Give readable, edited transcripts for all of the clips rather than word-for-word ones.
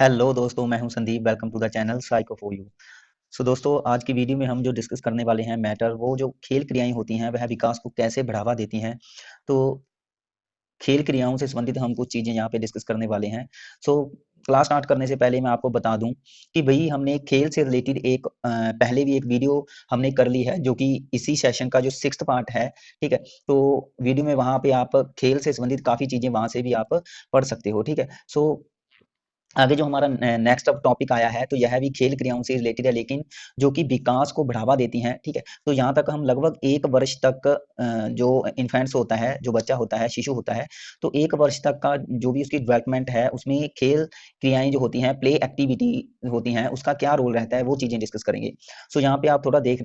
Hello दोस्तों, मैं हूं Sandeep. Welcome to the channel psycho for you. So दोस्तों, आज की वीडियो में हम जो डिस्कस करने वाले हैं मैटर, वो जो खेल क्रियाएं होती हैं वह विकास को कैसे बढ़ावा देती हैं। तो खेल क्रियाओं से संबंधित हम कुछ चीजें यहाँ पे डिस्कस करने वाले हैं। सो क्लास स्टार्ट करने से पहले मैं आपको बता दूं कि भाई हमने खेल से रिलेटेड एक पहले भी एक वीडियो हमने कर ली है, जो कि इसी सेशन का जो 6th पार्ट है। ठीक है, तो वीडियो में वहां पे आप खेल से संबंधित काफी चीजें वहां से भी आप पढ़ सकते हो। ठीक है, सो आगे जो हमारा नेक्स्ट अब टॉपिक आया है, तो यह भी खेल क्रियाओं से रिलेटेड है, लेकिन जो कि विकास को बढ़ावा देती हैं। ठीक है, तो यहाँ तक हम लगभग 1 वर्ष तक जो इन्फेंट्स होता है, जो बच्चा होता है, शिशु होता है, तो 1 वर्ष तक का जो भी उसकी डेवलपमेंट है, उसमें खेल क्रियाएं जो होती हैं, प्ले एक्टिविटी होती हैं, उसका क्या रोल रहता है, वो चीजें डिस्कस करेंगे। सो यहाँ पे आप थोड़ा देख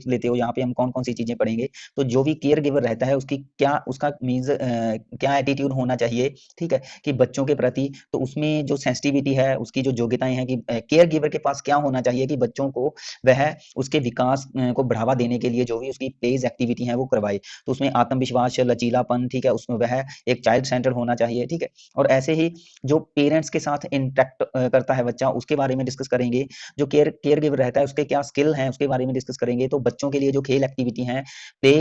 लेते हो, यहाँ पे हम कौन कौन सी चीजें पढ़ेंगे। तो जो भी केयर गिवर रहता है, उसकी क्या, उसका मीन्स क्या एटीट्यूड होना चाहिए। ठीक है, कि बच्चों के प्रति, तो उसमें जो सेंसिटिविटी है, उसकी जो योग्यताएं हैं, कि केयर गिवर के पास क्या होना चाहिए कि बच्चों को वह उसके विकास को बढ़ावा देने के लिए जो भी उसकी प्लेज एक्टिविटी है वो करवाए। तो उसमें आत्मविश्वास, लचीलापन, ठीक है, उसमें वह एक चाइल्ड सेंटर होना चाहिए। ठीक है, और ऐसे ही जो पेरेंट्स के साथ इंटरेक्ट करता है बच्चा, उसके बारे में डिस्कस करेंगे। जो केयर गिवर रहता है, उसके क्या स्किल हैं, उसके बारे में डिस्कस करेंगे। तो बच्चों के लिए जो खेल एक्टिविटी हैं, प्ले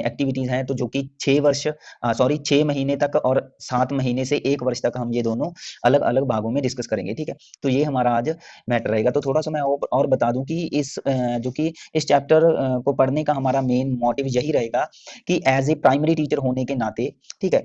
एक्टिविटीज हैं, तो जो कि 6 महीने तक और 7 महीने से 1 वर्ष तक हम ये दोनों अलग अलग भागों में डिस्कस करेंगे। ठीक है, तो ये हमारा आज मैटर रहेगा। तो थोड़ा सा मैं और बता दूं कि जो कि इस चैप्टर को पढ़ने का हमारा मेन मोटिव यही रहेगा कि एज ए प्राइमरी टीचर होने के नाते, ठीक है,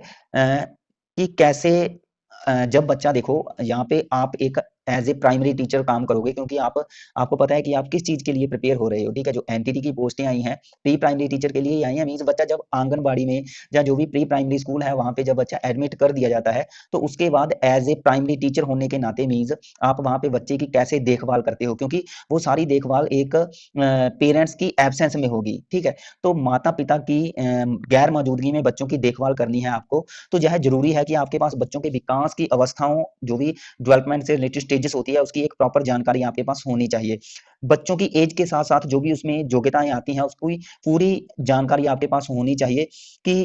कि कैसे जब बच्चा, देखो यहाँ पे आप एक एज ए प्राइमरी टीचर काम करोगे, क्योंकि आपको पता है कि आप किस चीज के लिए प्रिपेयर हो रहे हो। ठीक है, जो एनटीटी की पोस्टें आई हैं, प्री प्राइमरी टीचर के लिए आई हैं। मीन्स बच्चा जब आंगनबाड़ी में या जो भी प्री प्राइमरी स्कूल है, वहां पे जब बच्चा एडमिट कर दिया जाता है, तो उसके बाद एज ए प्राइमरी टीचर होने के नाते मीन्स आप वहां पे बच्चे की कैसे देखभाल करते हो, क्योंकि वो सारी देखभाल एक पेरेंट्स की एब्सेंस में होगी। ठीक है, तो माता पिता की गैर मौजूदगी में बच्चों की देखभाल करनी है आपको। तो यह जरूरी है कि आपके पास बच्चों के विकास की अवस्थाओं, जो भी डेवलपमेंट से रिलेटेड स्टेजेस होती है, उसकी एक प्रॉपर जानकारी आपके पास होनी चाहिए। बच्चों की एज के साथ साथ जो भी उसमें योग्यताएं आती हैं, उसकी पूरी जानकारी आपके पास होनी चाहिए कि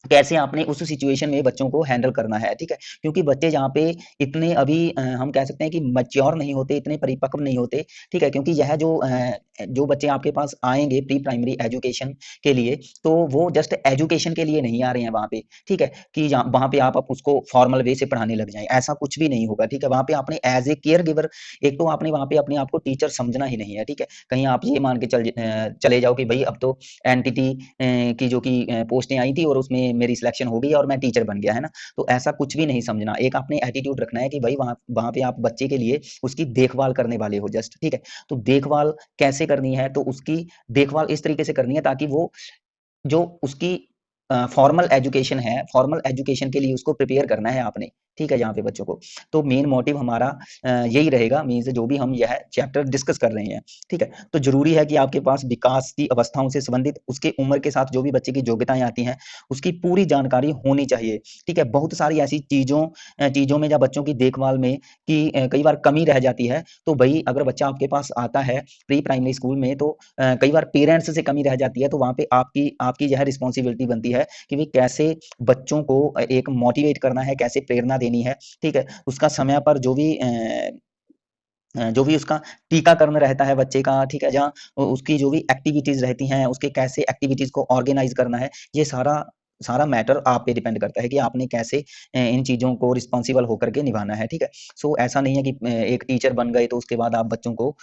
कैसे आपने उस सिचुएशन में बच्चों को हैंडल करना है। ठीक है, क्योंकि बच्चे जहाँ पे इतने अभी हम कह सकते हैं कि मैच्योर नहीं होते, इतने परिपक्व नहीं होते। ठीक है, क्योंकि यह जो बच्चे आपके पास आएंगे प्री प्राइमरी एजुकेशन के लिए, तो वो जस्ट एजुकेशन के लिए नहीं आ रहे हैं वहाँ पे। ठीक है, कि वहाँ पे आप उसको फॉर्मल वे से पढ़ाने लग जाएं, ऐसा कुछ भी नहीं होगा। ठीक है, वहाँ पे आपने एज ए केयर गिवर, एक तो आपने वहाँ पे अपने आप को टीचर समझना ही नहीं है। ठीक है, कहीं आप ये मान के चले जाओ कि भाई अब तो एनटीटी की जो कि पोस्टें आई थी और उसमें मेरी सिलेक्शन हो गई और मैं टीचर बन गया, है ना। तो ऐसा कुछ भी नहीं समझना। एक आपने एटीट्यूड रखना है कि भाई वहाँ वहाँ पे आप बच्चे के लिए उसकी देखभाल करने वाले हो जस्ट। ठीक है, तो देखभाल कैसे करनी है, तो उसकी देखभाल इस तरीके से करनी है ताकि वो जो उसकी फॉर्मल एजुकेशन है, फॉर्मल एजुकेशन के लिए उसको प्रिपेयर करना है आपने। ठीक है, यहाँ पे बच्चों को, तो मेन मोटिव हमारा यही रहेगा। मीन्स जो भी हम यह चैप्टर डिस्कस कर रहे हैं, ठीक है, तो जरूरी है कि आपके पास विकास की अवस्थाओं से संबंधित, उसके उम्र के साथ जो भी बच्चे की योग्यताएं आती हैं, उसकी पूरी जानकारी होनी चाहिए। ठीक है, बहुत सारी ऐसी चीजों में या बच्चों की देखभाल में कि कई बार कमी रह जाती है। तो भाई अगर बच्चा आपके पास आता है प्री प्राइमरी स्कूल में, तो कई बार पेरेंट्स से कमी रह जाती है। तो वहाँ पे आपकी आपकी यह रिस्पॉन्सिबिलिटी बनती है कि भाई कैसे बच्चों को एक मोटिवेट करना है, कैसे प्रेरणा देनी है। ठीक है, उसका समय पर जो भी उसका टीकाकरण रहता है बच्चे का, ठीक है, जहाँ उसकी जो भी एक्टिविटीज रहती हैं, उसके कैसे एक्टिविटीज को ऑर्गेनाइज करना है, ये सारा सारा मैटर आप पे डिपेंड करता है कि आपने कैसे इन चीजों को रिस्पॉन्सिबल होकर के निभाना है। ठीक है, सो ऐसा नहीं है कि एक टीचर बन गए तो उसके बाद आप बच्चों को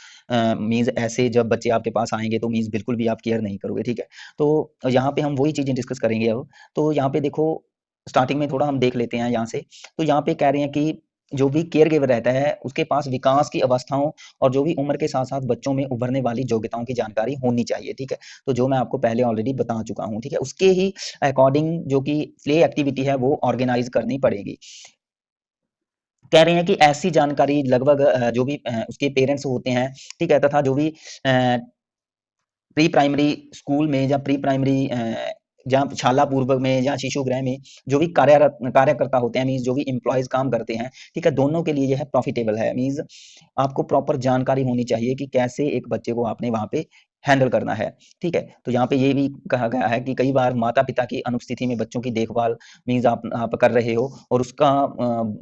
मीन्स ऐसे जब बच्चे आपके पास आएंगे तो मीन्स बिल्कुल भी आप केयर नहीं करोगे। ठीक है, तो यहाँ पे हम वही चीजें डिस्कस करेंगे अब। तो यहाँ पे देखो, स्टार्टिंग में थोड़ा हम देख लेते हैं यहाँ से। तो यहाँ पे कह रहे हैं कि जो भी केयर गिवर रहता है, उसके पास विकास की अवस्थाओं और जो भी उम्र के साथ साथ बच्चों में उभरने वाली योग्यताओं की जानकारी होनी चाहिए। ठीक है, तो जो मैं आपको पहले ऑलरेडी बता चुका हूँ। ठीक है, उसके ही अकॉर्डिंग जो कि प्ले एक्टिविटी है वो ऑर्गेनाइज करनी पड़ेगी। कह रहे हैं कि ऐसी जानकारी लगभग जो भी उसके पेरेंट्स होते हैं, ठीक है, तथा जो भी प्री प्राइमरी स्कूल में या प्री प्राइमरी जहाँ शाला पूर्व में या शिशु गृह में जो भी कार्यकर्ता होते हैं, मीन्स जो भी एम्प्लॉयज काम करते हैं, ठीक है, दोनों के लिए यह प्रॉफिटेबल है। मीन्स आपको प्रॉपर जानकारी होनी चाहिए कि कैसे एक बच्चे को आपने वहां पे हैंडल करना है। ठीक है, तो यहाँ पे ये भी कहा गया है कि कई बार माता पिता की अनुपस्थिति में बच्चों की देखभाल मीन्स आप कर रहे हो, और उसका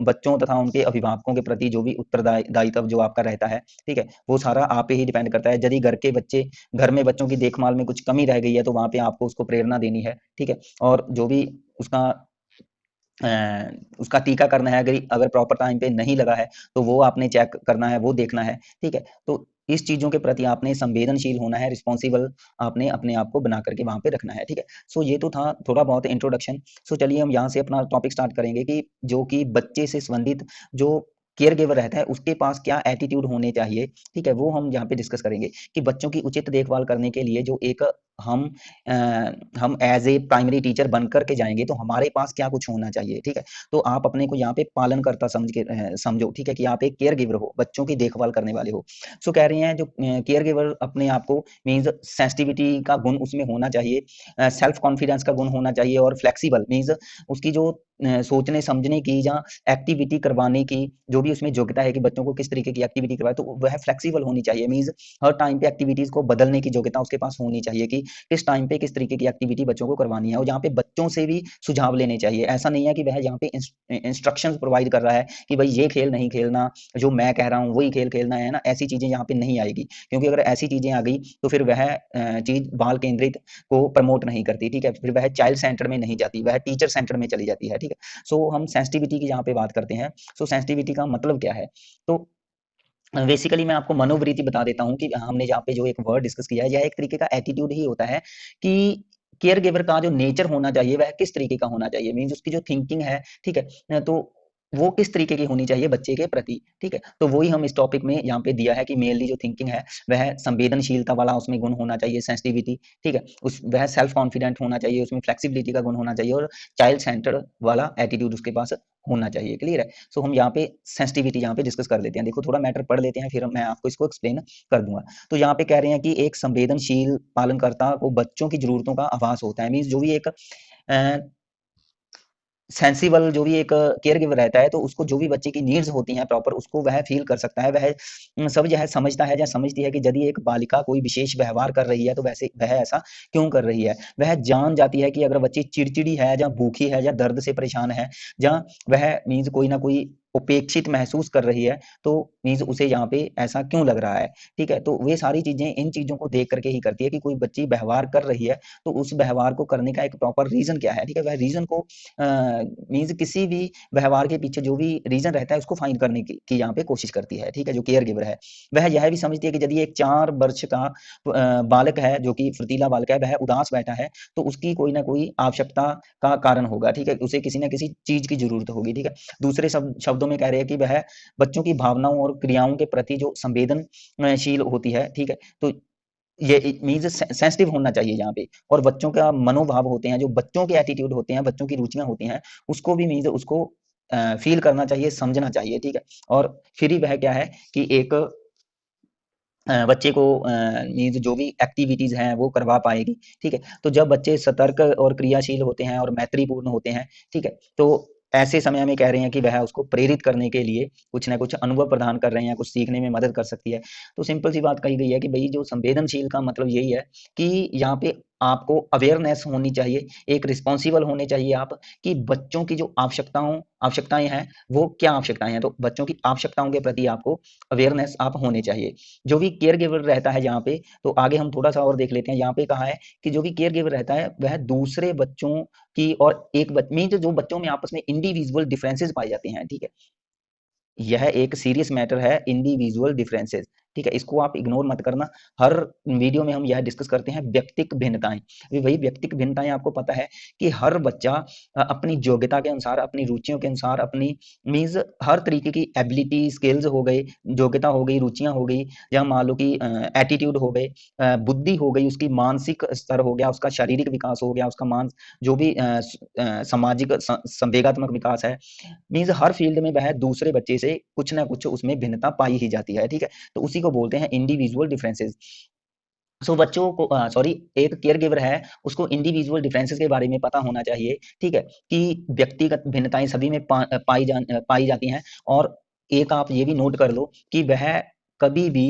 बच्चों तथा उनके अभिभावकों के प्रति जो भी उत्तरदायित्व जो आपका रहता है, ठीक है, वो सारा आप पे ही डिपेंड करता है। यदि घर में बच्चों की देखभाल में कुछ कमी रह गई है, तो वहाँ पे आपको उसको प्रेरणा देनी है। ठीक है, और जो भी उसका उसका टीकाकरण है, अगर प्रॉपर टाइम पे नहीं लगा है, तो वो आपने चेक करना है, वो देखना है। ठीक है, तो इस चीजों के प्रति आपने संवेदनशील होना है, रिस्पॉन्सिबल आपने अपने आप को बना करके वहां पे रखना है। ठीक है, सो ये तो था थोड़ा बहुत इंट्रोडक्शन। सो चलिए हम यहाँ से अपना टॉपिक स्टार्ट करेंगे कि जो कि बच्चे से संबंधित जो केयर गिवर रहता है उसके पास क्या एटीट्यूड होने चाहिए। ठीक है, वो हम यहाँ पे डिस्कस करेंगे कि बच्चों की उचित देखभाल करने के लिए जो एक हम हम एज ए प्राइमरी टीचर बन करके जाएंगे, तो हमारे पास क्या कुछ होना चाहिए। ठीक है, तो आप अपने को यहाँ पे पालन करता समझो। ठीक है, कि आप एक केयर गिवर हो, बच्चों की देखभाल करने वाले हो। सो कह रहे हैं जो केयर गिवर अपने आप को मीन्स सेंसिटिविटी का गुण उसमें होना चाहिए, सेल्फ कॉन्फिडेंस का गुण होना चाहिए, और फ्लेक्सिबल मीन्स उसकी जो सोचने समझने की या एक्टिविटी करवाने की जो भी उसमें योग्यता है कि बच्चों को किस तरीके की एक्टिविटी करवाए, तो वह फ्लेक्सिबल होनी चाहिए। मीन्स हर टाइम पे एक्टिविटीज को बदलने की योग्यता उसके पास होनी चाहिए कि किस टाइम पे किस तरीके की एक्टिविटी बच्चों को करवानी है। और यहाँ पे बच्चों से भी सुझाव लेने चाहिए। ऐसा नहीं है कि वह यहाँ पे इंस्ट्रक्शंस प्रोवाइड कर रहा है कि भाई ये खेल नहीं खेलना, जो मैं कह रहा हूँ वही खेल खेलना है ना, ऐसी चीजें यहाँ पे नहीं आएगी। क्योंकि अगर ऐसी चीजें आ गई तो फिर वह चीज बाल केंद्रित को प्रमोट नहीं करती। ठीक है, फिर वह चाइल्ड सेंटर में नहीं जाती, वह टीचर सेंटर में चली जाती है। ठीक है, सो हम सेंसिटिविटी की यहाँ पे बात करते हैं। सो सेंसिटिविटी का मतलब क्या है, तो बेसिकली मैं आपको मनोवृत्ति बता देता हूँ कि हमने यहाँ पे जो एक वर्ड डिस्कस किया है, यह एक तरीके का एटीट्यूड ही होता है कि केयर गिवर का जो नेचर होना चाहिए वह किस तरीके का होना चाहिए। मीन्स उसकी जो थिंकिंग है, ठीक है, तो वो किस तरीके की होनी चाहिए बच्चे के प्रति। ठीक है, तो वही हम इस टॉपिक में यहाँ पे दिया है कि मेनली जो थिंकिंग है वह संवेदनशीलता वाला उसमें गुण होना चाहिए, सेंसिटिविटी। ठीक है, वह सेल्फ कॉन्फिडेंट होना चाहिए, उसमें फ्लेक्सिबिलिटी का गुण होना चाहिए, और चाइल्ड सेंटर वाला एटीट्यूड उसके पास होना चाहिए। क्लियर है, सो हम यहाँ पे सेंसिटिविटी यहाँ पे डिस्कस कर लेते हैं। देखो थोड़ा मैटर पढ़ लेते हैं, फिर मैं आपको इसको एक्सप्लेन कर दूंगा। तो यहाँ पे कह रहे हैं कि एक संवेदनशील पालनकर्ता को बच्चों की जरूरतों का आभास होता है। मीन्स जो भी एक सेंसिबल जो भी एक केयर गिवर रहता है, तो उसको जो भी बच्चे की नीड्स होती हैं प्रॉपर, उसको वह फील कर सकता है। वह सब यह समझता है या समझती है कि यदि एक बालिका कोई विशेष व्यवहार कर रही है तो वैसे वह ऐसा क्यों कर रही है। वह जान जाती है कि अगर बच्ची चिड़चिड़ी है या भूखी है या दर्द से परेशान है, या वह मीन्स कोई ना कोई उपेक्षित महसूस कर रही है, तो मीन्स उसे यहाँ पे ऐसा क्यों लग रहा है। ठीक है, तो वे सारी चीजें इन चीजों को देख करके ही करती है कि कोई बच्ची व्यवहार कर रही है, तो उस व्यवहार को करने का एक प्रॉपर रीजन क्या है। ठीक है, वह रीजन को मीन्स किसी भी व्यवहार के पीछे जो भी रीजन रहता है उसको फाइंड करने की यहाँ पे कोशिश करती है। ठीक है, जो केयर गिवर है वह यह भी समझती है कि यदि एक 4 वर्ष का बालक है, जो कि फुर्तीला बालक है, वह उदास बैठा है, तो उसकी कोई ना कोई आवश्यकता का कारण होगा। ठीक है, उसे किसी ना किसी चीज की जरूरत होगी। ठीक है, दूसरे शब्दों में कह रहे हैं कि वह बच्चों की भावनाओं और क्रियाओं के प्रति जो संवेदनशील होती है। ठीक है, तो ये मीन्स सेंसिटिव होना चाहिए यहाँ पे। और बच्चों का मनोभाव होते हैं, जो बच्चों के एटीट्यूड होते हैं, बच्चों की रुचियां होती हैं, उसको भी मीन्स उसको फील करना चाहिए, समझना चाहिए। ठीक है, और फिर ही वह क्या है कि एक बच्चे को मीन्स जो भी एक्टिविटीज हैं वो करवा पाएगी। ठीक है, तो जब बच्चे सतर्क और क्रियाशील होते हैं और मैत्रीपूर्ण होते हैं, ठीक है, तो ऐसे समय में कह रहे हैं कि वह उसको प्रेरित करने के लिए कुछ ना कुछ अनुभव प्रदान कर रहे हैं, कुछ सीखने में मदद कर सकती है। तो सिंपल सी बात कही गई है कि भाई जो संवेदनशील का मतलब यही है कि यहाँ पे आपको अवेयरनेस होनी चाहिए, एक रिस्पॉन्सिबल होने चाहिए आप, कि बच्चों की जो आवश्यकताएं हैं वो क्या आवश्यकताएं हैं। तो बच्चों की आवश्यकताओं के प्रति आपको अवेयरनेस आप होने चाहिए। जो भी केयर गिवर रहता है यहाँ पे, तो आगे हम थोड़ा सा और देख लेते हैं। यहाँ पे कहा है कि जो भी केयर गिवर रहता है वह दूसरे बच्चों की और एक मीन्स जो बच्चों में आपस में इंडिविजुअल डिफरेंसेस पाए जाते हैं। ठीक है, यह एक सीरियस मैटर है, इंडिविजुअल डिफरेंसेस। ठीक है, इसको आप इग्नोर मत करना। हर वीडियो में हम यह डिस्कस करते हैं व्यक्तिक भिन्नताएं। वही व्यक्तिक भिन्नताएं आपको पता है कि हर बच्चा अपनी योग्यता के अनुसार, अपनी रुचियों के अनुसार, अपनी मीन्स हर तरीके की एबिलिटी, स्किल्स हो गई, योग्यता हो गई, रुचियां हो गई, या मान लो कि एटीट्यूड हो गए, बुद्धि हो गई, उसकी मानसिक स्तर हो गया, उसका शारीरिक विकास हो गया, उसका जो भी सामाजिक संवेगात्मक विकास है, मीन्स हर फील्ड में वह दूसरे बच्चे से कुछ ना कुछ उसमें भिन्नता पाई ही जाती है। ठीक है, तो उसी को बोलते हैं इंडिविजुअल डिफरेंसेस। सो बच्चों को सॉरी, एक केयर गिवर है, उसको इंडिविजुअल डिफरेंसेस के बारे में पता होना चाहिए। ठीक है, कि व्यक्तिगत भिन्नताएं सभी में पाई जाती हैं। और एक आप ये भी नोट कर लो कि वह कभी भी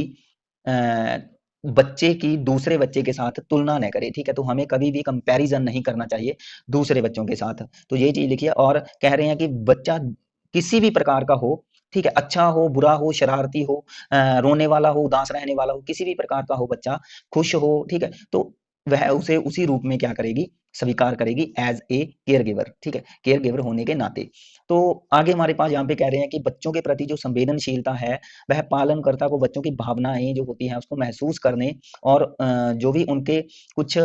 बच्चे की दूसरे बच्चे के साथ तुलना न करे, ठीक है? तो हमें कभी भी कंपैरिजन नहीं करना चाहिए दूसरे बच्चों के साथ। तो ये चीज़ लिखिए और कह रहे हैं कि बच्चा किसी भी प्रकार का हो, ठीक है? अच्छा हो, बुरा हो, शरारती हो, रोने वाला हो, उदास रहने वाला हो, किसी भी प्रकार का हो बच्चा, खुश हो, ठीक है? तो वह उसे उसी रूप में क्या करेगी? स्वीकार करेगी एज़ ए केयरगिवर, ठीक है? केयरगिवर होने के नाते। तो आगे हमारे पास यहाँ पे कह रहे हैं कि बच्चों के प्रति जो संवेदनशीलता है, वह पालनकर्ता को बच्चों की भावनाएँ जो होती हैं उसको महसूस करने और जो भी उनके कुछ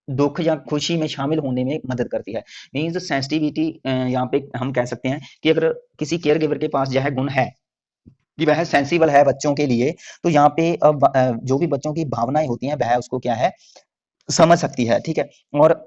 दुःख या खुशी में शामिल होने में मदद करती है। मीन्स सेंसिटिविटी यहाँ पे हम कह सकते हैं कि अगर किसी केयरगिवर के पास यह गुण है कि वह सेंसिबल है बच्चों के लिए, तो यहाँ पे जो भी बच्चों की भावनाएँ होती हैं, वह उसको क्या है, समझ सकती है, ठीक है? और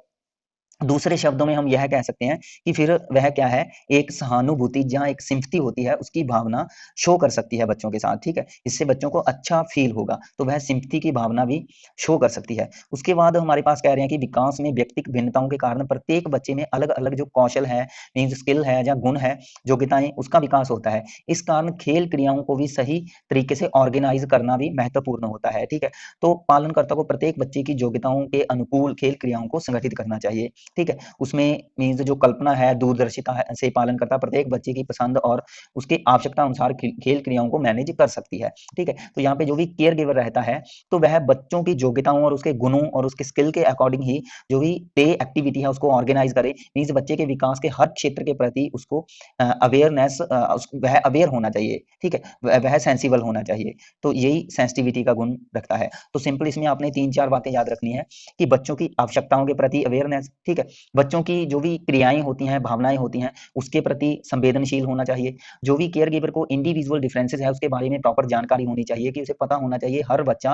दूसरे शब्दों में हम यह कह सकते हैं कि फिर वह क्या है, एक सहानुभूति जहाँ एक सिम्पैथी होती है, उसकी भावना शो कर सकती है बच्चों के साथ, ठीक है? इससे बच्चों को अच्छा फ़ील होगा, तो वह सिम्पैथी की भावना भी शो कर सकती है। उसके बाद हमारे पास कह रहे हैं कि विकास में व्यक्तिक भिन्नताओं के कारण प्रत्येक बच्चे में अलग-अलग जो कौशल है, मीन्स स्किल है या गुण है, योग्यताएँ, उसका विकास होता है। इस कारण खेल क्रियाओं को भी सही तरीके से ऑर्गेनाइज़ करना भी महत्वपूर्ण होता है, ठीक है? तो पालनकर्ता को प्रत्येक बच्चे की योग्यताओं के अनुकूल खेल क्रियाओं को संगठित करना चाहिए, ठीक है? उसमें मीन्स जो कल्पना है, दूरदर्शिता है से पालन करता प्रत्येक बच्चे की पसंद और उसकी आवश्यकता अनुसार खेल क्रियाओं को मैनेज कर सकती है, ठीक है? तो यहाँ पे जो भी केयर गिवर रहता है, तो वह बच्चों की योग्यताओं और उसके गुणों और उसके स्किल के अकॉर्डिंग ही जो भी प्ले एक्टिविटी है उसको ऑर्गेनाइज करे। मीन्स बच्चे के विकास के हर क्षेत्र के प्रति उसको अवेयरनेस वह अवेयर होना चाहिए, ठीक है? वह सेंसिबल होना चाहिए। तो यही सेंसिटिविटी का गुण रखता है। तो सिंपल इसमें आपने 3-4 बातें याद रखनी है कि बच्चों की आवश्यकताओं के प्रति अवेयरनेस, ठीक है? बच्चों की जो भी क्रियाएँ होती हैं, भावनाएँ होती हैं, उसके प्रति संवेदनशील होना चाहिए। जो भी केयरगिवर को इंडिविजुअल डिफरेंसेस है, उसके बारे में प्रॉपर जानकारी होनी चाहिए कि उसे पता होना चाहिए हर बच्चा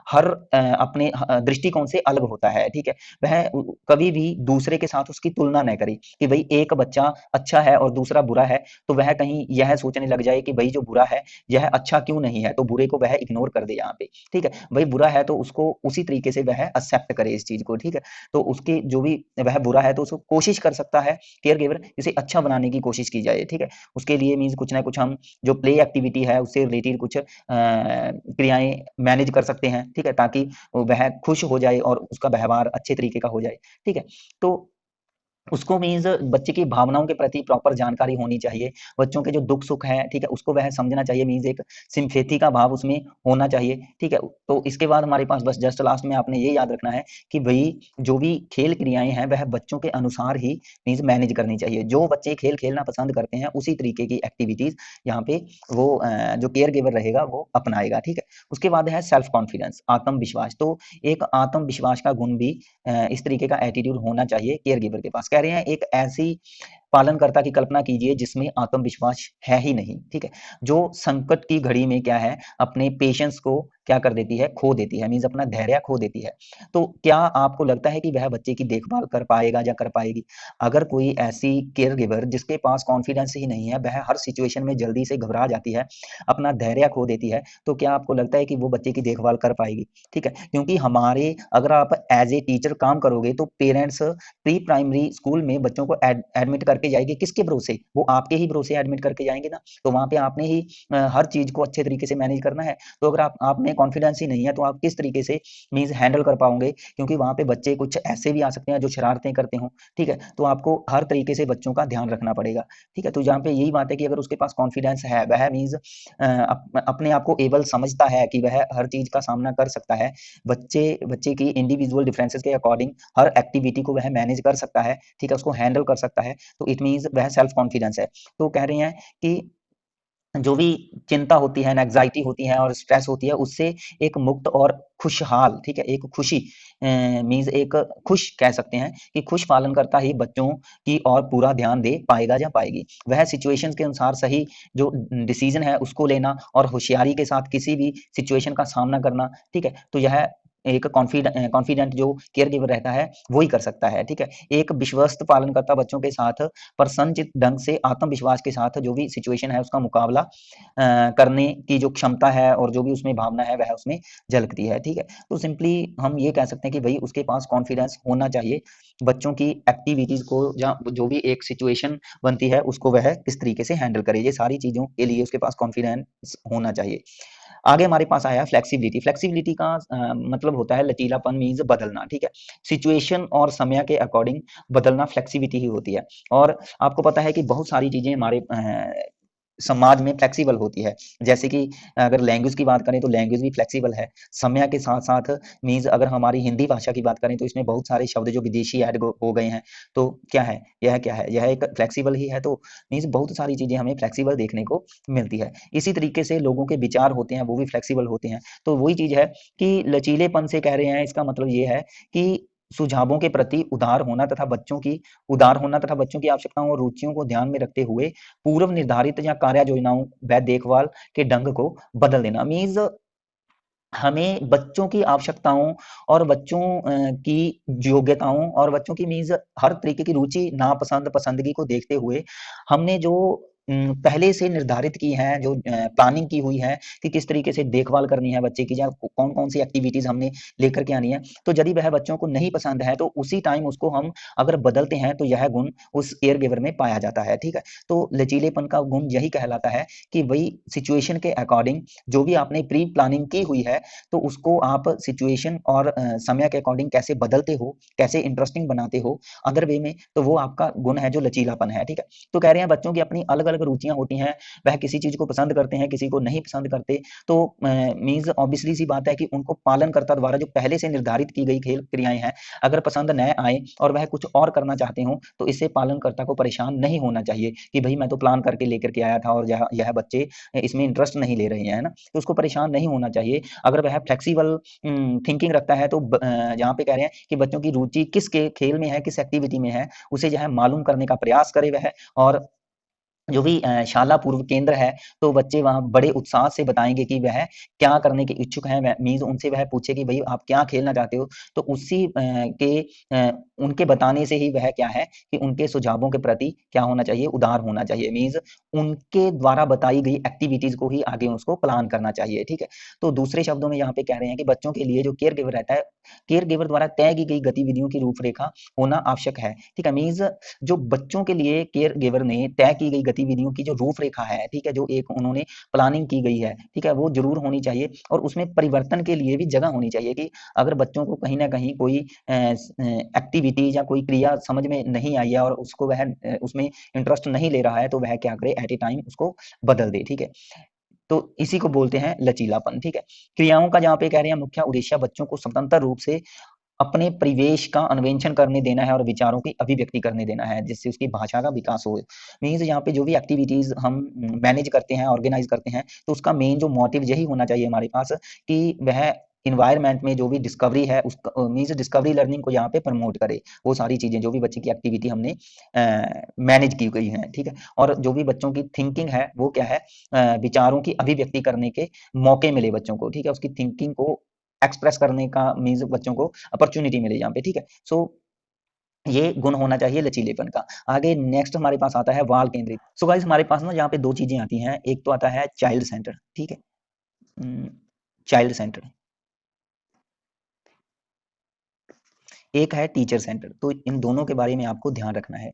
हर अपने दृष्टिकोण से अलग होता है, ठीक है? वह कभी भी दूसरे के साथ उसकी तुलना न करे कि भई एक बच्चा अच्छा है और दूसरा बुरा है, तो वह कहीं यह सोचने लग जाए कि भई जो बुरा है, यह अच्छा क्यों नहीं है? तो बुरे को वह इग्नोर कर दे यहाँ पे, ठीक है? भई बुरा है तो उसको उसी तरीके से वह एक्सेप्ट करे इस चीज़ को, ठीक है? तो उसके जो भी वह बुरा है तो उसको कोशिश कर सकता है केयरगिवर इसे अच्छा बनाने की कोशिश की जाए, ठीक है? उसके लिए मीन्स कुछ ना कुछ हम जो प्ले एक्टिविटी है उससे रिलेटेड कुछ क्रियाएँ मैनेज कर सकते हैं, ठीक है? ताकि वह खुश हो जाए और उसका व्यवहार अच्छे तरीके का हो जाए, ठीक है? तो उसको मीन्स बच्चे की भावनाओं के प्रति प्रॉपर जानकारी होनी चाहिए। बच्चों के जो दुःख-सुख हैं, ठीक है? उसको वह समझना चाहिए मीन्स एक सिम्पैथी का भाव उसमें होना चाहिए, ठीक है? तो इसके बाद हमारे पास बस जस्ट लास्ट में आपने ये याद रखना है कि भई जो भी खेल क्रियाएँ हैं, वह बच्चों के अनुसार ही मीन्स मैनेज करनी चाहिए। जो बच्चे खेल खेलना पसंद करते हैं, उसी तरीके की एक्टिविटीज़ यहाँ पे वो जो केयर गिवर रहेगा, वो अपनाएगा, ठीक है? उसके बाद है सेल्फ कॉन्फिडेंस, आत्मविश्वास। तो एक आत्मविश्वास का गुण भी इस तरीके का एटीट्यूड होना चाहिए केयर गिवर के पास। कह रहे हैं एक ऐसी पालनकर्ता की कल्पना कीजिए जिसमें आत्मविश्वास है ही नहीं, ठीक है? जो संकट की घड़ी में क्या है, अपने पेशेंस को क्या कर देती है, खो देती है, मीन्स अपना धैर्य खो देती है। तो क्या आपको लगता है कि वह बच्चे की देखभाल कर पाएगा या कर पाएगी? अगर कोई ऐसी केयर गिवर जिसके पास कॉन्फिडेंस ही नहीं है, वह हर सिचुएशन में जल्दी से घबरा जाती है, अपना धैर्य खो देती है, तो क्या आपको लगता है कि वो बच्चे की देखभाल कर पाएगी? ठीक है? क्योंकि हमारे अगर आप एज़ ए टीचर काम करोगे तो पेरेंट्स प्री प्राइमरी स्कूल में बच्चों को एडमिट करके जाएँगे किसके भरोसे? वो आपके ही भरोसे एडमिट करके जाएँगे ना, तो वहाँ पे आपने ही हर चीज़ को अच्छे तरीके से मैनेज करना है। तो अगर आप में कॉन्फिडेंस ही नहीं है, तो आप किस तरीके से मीन्स हैंडल कर पाओगे? क्योंकि वहाँ पे बच्चे कुछ ऐसे भी आ सकते हैं जो शरारतें करते हों, ठीक है? तो आपको हर तरीके से बच्चों का ध्यान रखना पड़ेगा, ठीक है? तो जहाँ पे यही बात है कि अगर उसके पास कॉन्फिडेंस है, वह मीन्स अपने आप को एबल समझता है कि वह हर चीज़ का सामना कर सकता है। बच्चे की इंडिविजुअल डिफरेंसेस के अकॉर्डिंग हर एक्टिविटी को वह मैनेज कर सकता है, ठीक है? उसको हैंडल कर सकता है, तो इट मीन्स वह सेल्फ कॉन्फिडेंस है। तो कह रहे हैं कि जो भी चिंता होती है, एंग्ज़ायटी होती है और स्ट्रेस होती है, उससे एक मुक्त और खुशहाल, ठीक है? एक खुशी मीन्स एक खुश कह सकते हैं कि खुश पालनकर्ता ही बच्चों की ओर पूरा ध्यान दे पाएगा या पाएगी। वह सिचुएशंस के अनुसार सही जो डिसीज़न है, उसको लेना और होशियारी के साथ किसी भी सिचुएशन का सामना करना, ठीक है? तो यह एक कॉन्फिडेंट जो केयर गिवर रहता है, वो ही कर सकता है, ठीक है? एक विश्वस्त पालनकर्ता बच्चों के साथ प्रसन्नचित्त ढंग से आत्मविश्वास के साथ जो भी सिचुएशन है उसका मुकाबला करने की जो क्षमता है और जो भी उसमें भावना है वह उसमें झलकती है, ठीक है? तो सिंपली हम ये कह सकते हैं कि भई उसके पास कॉन्फिडेंस होना चाहिए, बच्चों की एक्टिविटीज़ को या जो भी एक सिचुएशन बनती है उसको वह किस तरीके से हैंडल करे, ये सारी चीज़ों के लिए उसके पास कॉन्फिडेंस होना चाहिए। आगे हमारे पास आया फ्लेक्सिबिलिटी। फ्लेक्सिबिलिटी का मतलब होता है लचीलापन, मीन्स बदलना, ठीक है, सिचुएशन और समय के अकॉर्डिंग बदलना फ्लेक्सिबिलिटी ही होती है। और आपको पता है कि बहुत सारी चीजें हमारे समाज में फ्लेक्सिबल होती है, जैसे कि अगर लैंग्वेज की बात करें तो लैंग्वेज भी फ्लेक्सिबल है समय के साथ साथ। मीन्स अगर हमारी हिंदी भाषा की बात करें तो इसमें बहुत सारे शब्द जो विदेशी ऐड हो गए हैं, तो क्या है, यह क्या है, यह एक फ्लेक्सिबल ही है। तो मीन्स बहुत सारी चीजें हमें फ्लेक्सिबल देखने को मिलती है। इसी तरीके से लोगों के विचार होते हैं, वो भी फ्लेक्सिबल होते हैं। तो वही चीज है कि लचीलेपन से कह रहे हैं, इसका मतलब ये है कि सुझावों के प्रति उदार होना तथा बच्चों की आवश्यकताओं और रुचियों को ध्यान में रखते हुए पूर्व निर्धारित या कार्य योजनाओं व देखभाल के ढंग को बदल देना। मीन्स हमें बच्चों की आवश्यकताओं और बच्चों की योग्यताओं और बच्चों की मीन्स हर तरीके की रुचि, नापसंद, पसंदगी को देखते हुए हमने जो पहले से निर्धारित की है, जो प्लानिंग की हुई है कि किस तरीके से देखभाल करनी है बच्चे की, या कौन-कौन सी एक्टिविटीज़ हमने लेकर के आनी है। तो यदि वह बच्चों को नहीं पसंद है, तो उसी टाइम उसको हम अगर बदलते हैं, तो यह गुण उस केयर गिवर में पाया जाता है, ठीक है? तो लचीलेपन का गुण यही कहलाता है कि वही सिचुएशन के अकॉर्डिंग जो भी आपने प्री प्लानिंग की हुई है, तो उसको आप सिचुएशन और समय के अकॉर्डिंग कैसे बदलते हो, कैसे इंटरेस्टिंग बनाते हो अदर वे में, तो वो आपका गुण है जो लचीलापन है, ठीक है। तो कह रहे हैं बच्चों की अपनी अलग अलग रुचियां होती हैं, वह किसी चीज को पसंद करते हैं, किसी को नहीं पसंद करते। तो मीन्स ऑब्वियसली सी बात है कि उनको पालनकर्ता द्वारा जो पहले से निर्धारित की गई खेल क्रियाएं हैं, अगर पसंद न आए और वह कुछ और करना चाहते हो, तो इससे पालनकर्ता को परेशान नहीं होना चाहिए कि भाई मैं तो प्लान करके लेकर के आया था और यह बच्चे इसमें इंटरेस्ट नहीं ले रहे हैं, है ना। तो उसको परेशान नहीं होना चाहिए। अगर वह फ्लेक्सिबल थिंकिंग रखता है, तो यहाँ पे कह रहे हैं कि बच्चों की रुचि किस के खेल में है, किस एक्टिविटी में है, उसे जो है मालूम करने का प्रयास करे वह। और जो भी शाला पूर्व केंद्र है, तो बच्चे वहाँ बड़े उत्साह से बताएँगे कि वह क्या करने के इच्छुक हैं। वह मीन्स उनसे वह पूछे कि भई आप क्या खेलना चाहते हो? तो उसी उनके बताने से ही वह क्या है कि उनके सुझावों के प्रति क्या होना चाहिए? उदार होना चाहिए। मीन्स उनके द्वारा बताई गई एक्टिविटीज़ को ही आगे उसको प्लान करना चाहिए, ठीक है? तो दूसरे शब्दों में यहाँ पे कह रहे हैं कि बच्चों के लिए जो केयर गिवर रहता है, केयर गिवर द्वारा तय की गई गतिविधियों की रूपरेखा होना आवश्यक है, ठीक है? मीन्स जो बच्चों के लिए केयर गिवर ने तय की गई गतिविधियों की जो रूपरेखा है, ठीक है, जो एक उन्होंने प्लानिंग की गई है, ठीक है, वो जरूर होनी चाहिए। और उसमें परिवर्तन के लिए भी जगह होनी चाहिए कि अगर बच्चों को कहीं ना कहीं कोई एक्टिविटी या कोई क्रिया समझ में नहीं आई है और उसको वह उसमें इंटरेस्ट नहीं ले रहा है, तो वह क्या करे, एट ए टाइम उसको बदल दे, ठीक है। तो इसी को बोलते हैं लचीलापन, ठीक है। क्रियाओं का जहाँ पे कह रहे हैं मुख्य उद्देश्य बच्चों को स्वतंत्र रूप से अपने परिवेश का अन्वेषण करने देना है और विचारों की अभिव्यक्ति करने देना है, जिससे उसकी भाषा का विकास हो। मीन्स यहाँ पे जो भी एक्टिविटीज हम मैनेज करते हैं, ऑर्गेनाइज करते हैं, तो उसका मेन जो मोटिव यही होना चाहिए हमारे पास कि वह इन्वायरमेंट में जो भी डिस्कवरी है, उसका मीन्स डिस्कवरी लर्निंग को यहाँ पे प्रमोट करे। वो सारी चीजें जो भी बच्चे की एक्टिविटी हमने मैनेज की गई है, ठीक है। और जो भी बच्चों की थिंकिंग है, वो क्या है, विचारों की अभिव्यक्ति करने के मौके मिले बच्चों को, ठीक है, उसकी थिंकिंग को एक्सप्रेस करने का मीन्स बच्चों को अपॉर्चुनिटी मिले यहाँ पे, ठीक है। सो ये गुण होना चाहिए लचीलेपन का। आगे नेक्स्ट हमारे पास आता है वाल केंद्रित। सो गाइस हमारे पास ना यहाँ पे दो चीजें आती हैं, एक तो आता है चाइल्ड सेंटर, ठीक है, चाइल्ड सेंटर, एक है टीचर सेंटर। तो इन दोनों के बारे में आपको ध्यान रखना है।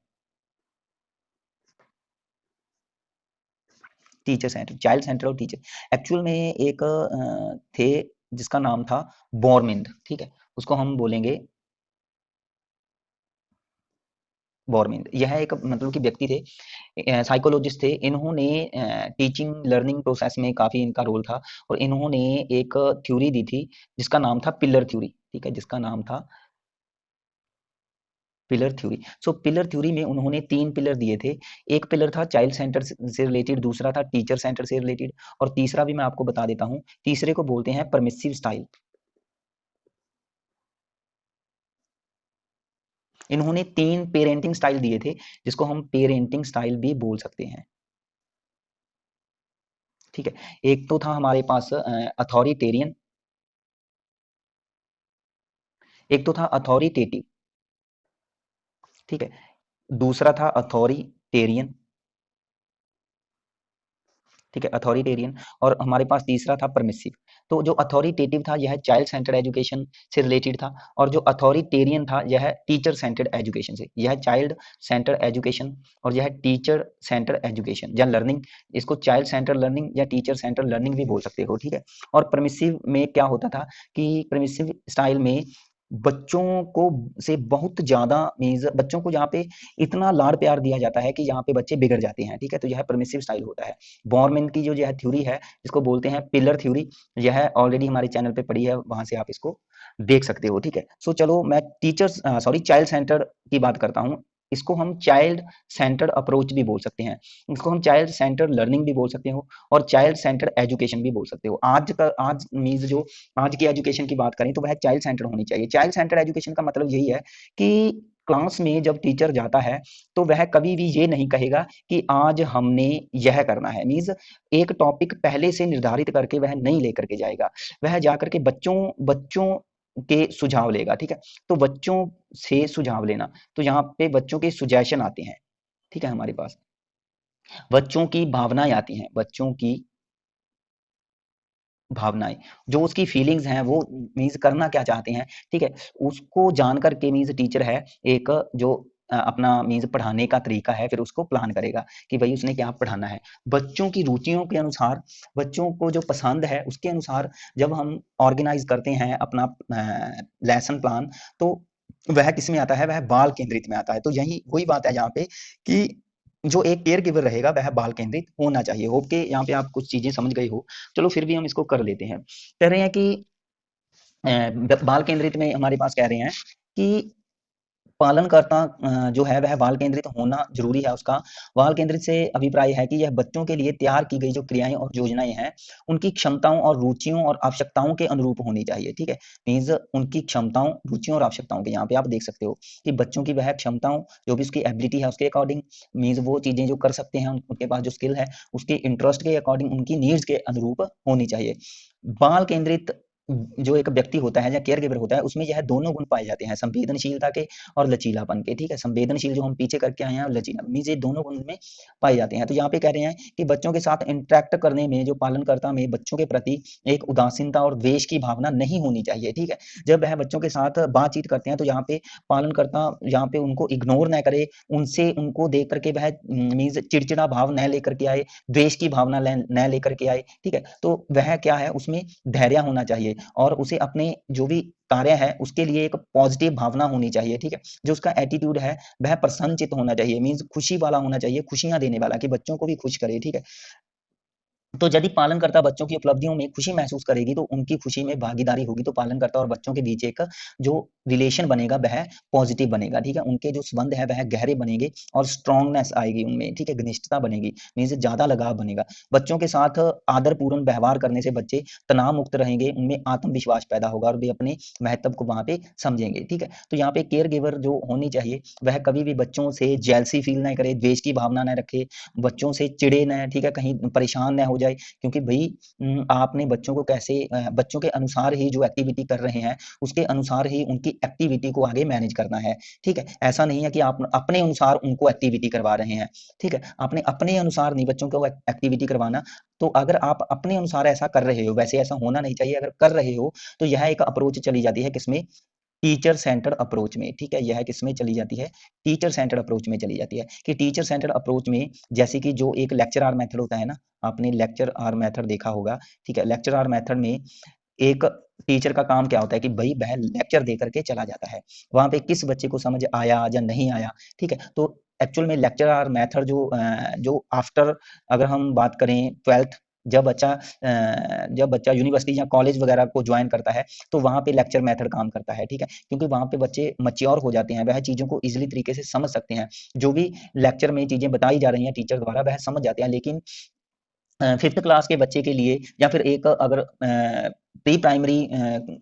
टीचर सेंटर, चाइल्ड सेंटर और टीचर एक्चुअल में एक थे जिसका नाम था बोरमिंद, ठीक है, उसको हम बोलेंगे बोरमिंद। यह एक मतलब कि व्यक्ति थे, साइकोलॉजिस्ट थे। इन्होंने टीचिंग लर्निंग प्रोसेस में काफी इनका रोल था और इन्होंने एक थ्योरी दी थी जिसका नाम था पिलर थ्योरी, ठीक है, जिसका नाम था पिलर थ्योरी। सो पिलर थ्योरी में उन्होंने तीन पिलर दिए थे। एक पिलर था चाइल्ड सेंटर से रिलेटेड, दूसरा था टीचर सेंटर से रिलेटेड, और तीसरा भी मैं आपको बता देता हूँ। तीसरे को बोलते हैं परमिसिव स्टाइल। इन्होंने तीन पेरेंटिंग स्टाइल दिए थे जिसको हम पेरेंटिंग स्टाइल भी बोल सकते हैं, ठीक है। एक तो था हमारे पास अथॉरिटेरियन, एक तो था अथॉरिटेटिव, ठीक है, दूसरा था अथॉरिटेरियन, ठीक है, अथॉरिटेरियन। और हमारे पास तीसरा था परमिसिव। तो जो अथॉरिटेटिव था यह चाइल्ड सेंटर्ड एजुकेशन से रिलेटेड था, और जो अथॉरिटेरियन था यह टीचर सेंटर्ड एजुकेशन से। यह चाइल्ड सेंटर्ड एजुकेशन और यह टीचर सेंटर्ड एजुकेशन या लर्निंग, इसको चाइल्ड सेंटर्ड लर्निंग या टीचर सेंटर्ड लर्निंग भी बोल सकते हो, ठीक है। और परमिसिव में क्या होता था कि परमिसिव स्टाइल में बच्चों को से बहुत ज्यादा मीन्स बच्चों को यहाँ पे इतना लाड़ प्यार दिया जाता है कि यहाँ पे बच्चे बिगड़ जाते हैं, ठीक है। तो यह परमिसिव स्टाइल होता है। बॉर्मन की जो यह थ्योरी है, इसको बोलते हैं पिलर थ्योरी। यह ऑलरेडी हमारे चैनल पे पड़ी है, वहां से आप इसको देख सकते हो, ठीक है। सो चलो मैं चाइल्ड सेंटर्ड की बात करता हूँ। इसको हम चाइल्ड सेंटर्ड अप्रोच भी बोल सकते हैं, इसको हम चाइल्ड सेंटर्ड लर्निंग भी बोल सकते हो, और चाइल्ड सेंटर्ड एजुकेशन भी बोल सकते हो। आज मीन्स जो आज की एजुकेशन की बात करें तो वह चाइल्ड सेंटर्ड होनी चाहिए। चाइल्ड सेंटर्ड एजुकेशन का मतलब यही है कि क्लास में जब टीचर जाता है तो वह कभी भी ये नहीं कहेगा कि आज हमने यह करना है, मीन्स एक टॉपिक पहले से निर्धारित करके वह नहीं लेकर के जाएगा। वह जाकर के बच्चों बच्चों के सुझाव लेगा, ठीक है। तो बच्चों से सुझाव लेना, तो यहाँ पे बच्चों के सुजेशन आते हैं, ठीक है। हमारे पास बच्चों की भावनाएं आती हैं, बच्चों की भावनाएं, जो उसकी फीलिंग्स हैं, वो मीन्स करना क्या चाहते हैं, ठीक है। उसको जान करके मीन्स टीचर है एक जो अपना मीन्स पढ़ाने का तरीका है, फिर उसको प्लान करेगा कि भाई उसने क्या पढ़ाना है। बच्चों की रुचियों के अनुसार, बच्चों को जो पसंद है उसके अनुसार जब हम ऑर्गेनाइज करते हैं अपना लेसन प्लान, तो वह किस में आता है, वह बाल केंद्रित में आता है। तो यही वही बात है यहाँ पे कि जो एक केयर गिवर रहेगा वह बाल केंद्रित होना चाहिए। होप के यहाँ पे आप कुछ चीजें समझ गए हो। चलो फिर भी हम इसको कर लेते हैं। कह रहे हैं कि बाल केंद्रित में हमारे पास कह रहे हैं कि पालनकर्ता जो है वह बाल केंद्रित होना जरूरी है उसका। बाल केंद्रित से अभिप्राय है कि यह बच्चों के लिए तैयार की गई जो क्रियाएं और योजनाएं हैं, उनकी क्षमताओं और रुचियों और आवश्यकताओं के अनुरूप होनी चाहिए, ठीक है। मीन्स उनकी क्षमताओं, रुचियों और आवश्यकताओं के, यहाँ पे आप देख सकते हो कि बच्चों की वह क्षमताओं, जो भी उसकी एबिलिटी है उसके अकॉर्डिंग, मीन्स वो चीजें जो कर सकते हैं उनके पास जो स्किल है, उसके इंटरेस्ट के अकॉर्डिंग, उनकी नीड्स के अनुरूप होनी चाहिए। बाल केंद्रित जो एक व्यक्ति होता है या केयर गिवर होता है, उसमें यह दोनों गुण पाए जाते हैं, संवेदनशीलता के और लचीलापन के, ठीक है। संवेदनशील जो हम पीछे करके आए हैं, और लचीला मीन्स ये दोनों गुण में पाए जाते हैं। तो यहाँ पे कह रहे हैं कि बच्चों के साथ इंटरेक्ट करने में जो पालनकर्ता में बच्चों के प्रति एक उदासीनता और द्वेष की भावना नहीं होनी चाहिए, ठीक है। जब वह बच्चों के साथ बातचीत करते हैं तो यहाँ पे पालनकर्ता यहाँ पे उनको इग्नोर न करे, उनसे उनको देख करके वह मीन्स चिड़चिड़ा भाव न लेकर के आए, द्वेष की भावना न लेकर के आए, ठीक है। तो वह क्या है, उसमें धैर्य होना चाहिए, और उसे अपने जो भी कार्य है उसके लिए एक पॉजिटिव भावना होनी चाहिए, ठीक है। जो उसका एटीट्यूड है वह प्रसन्नचित्त होना चाहिए, मीन्स खुशी वाला होना चाहिए, खुशियां देने वाला, कि बच्चों को भी खुश करे, ठीक है। तो यदि पालनकर्ता बच्चों की उपलब्धियों में खुशी महसूस करेगी तो उनकी खुशी में भागीदारी होगी, तो पालनकर्ता और बच्चों के बीच एक जो रिलेशन बनेगा वह पॉजिटिव बनेगा, ठीक है। उनके जो संबंध है वह गहरे बनेंगे और स्ट्रांगनेस आएगी उनमें, ठीक है, घनिष्ठता बनेगी, मीन्स ज्यादा लगाव बनेगा। बच्चों के साथ आदरपूर्ण व्यवहार करने से बच्चे तनाव मुक्त रहेंगे, उनमें आत्मविश्वास पैदा होगा और वे अपने महत्व को वहां पे समझेंगे, ठीक है। तो यहाँ पे केयर गिवर जो होनी चाहिए वह कभी भी बच्चों से जेलसी फील ना करे, द्वेष की भावना न रखे, बच्चों से चिड़े न, ठीक है, कहीं परेशान न हो जाए, क्योंकि भाई आपने बच्चों को कैसे बच्चों के अनुसार ही जो एक्टिविटी कर रहे हैं उसके अनुसार ही उनकी एक्टिविटी को आगे मैनेज करना है, ठीक है। ऐसा नहीं है कि आप अपने अनुसार उनको एक्टिविटी करवा रहे हैं, ठीक है। आपने अपने अनुसार नहीं बच्चों को एक्टिविटी करवाना। तो अगर आप अपने अनुसार ऐसा कर रहे हो, वैसे ऐसा होना नहीं चाहिए, अगर कर रहे हो तो यह एक अप्रोच चली जाती है किसमें, टीचर सेंटर्ड अप्रोच में, ठीक है। यह किसमें चली जाती है, टीचर सेंटर्ड अप्रोच में चली जाती है। कि टीचर सेंटर्ड अप्रोच में जैसे कि जो एक लेक्चर आर मेथड होता है ना, आपने लेक्चर आर मेथड देखा होगा, ठीक है। लेक्चर आर मेथड में एक टीचर का काम क्या होता है कि भाई वह लेक्चर दे करके चला जाता है, वहां पे किस बच्चे को समझ आया या नहीं आया, ठीक है। तो एक्चुअल में लेक्चर आर मेथड जो आफ्टर, अगर हम बात करें 12th, जब बच्चा यूनिवर्सिटी या कॉलेज वगैरह को ज्वाइन करता है तो वहां पे लेक्चर मेथड काम करता है, ठीक है। क्योंकि वहां पे बच्चे मच्योर हो जाते हैं, वह चीजों को इजिली तरीके से समझ सकते हैं, जो भी लेक्चर में चीजें बताई जा रही हैं टीचर द्वारा वह समझ जाते हैं। लेकिन 5th क्लास के बच्चे के लिए, या फिर एक अगर प्री प्राइमरी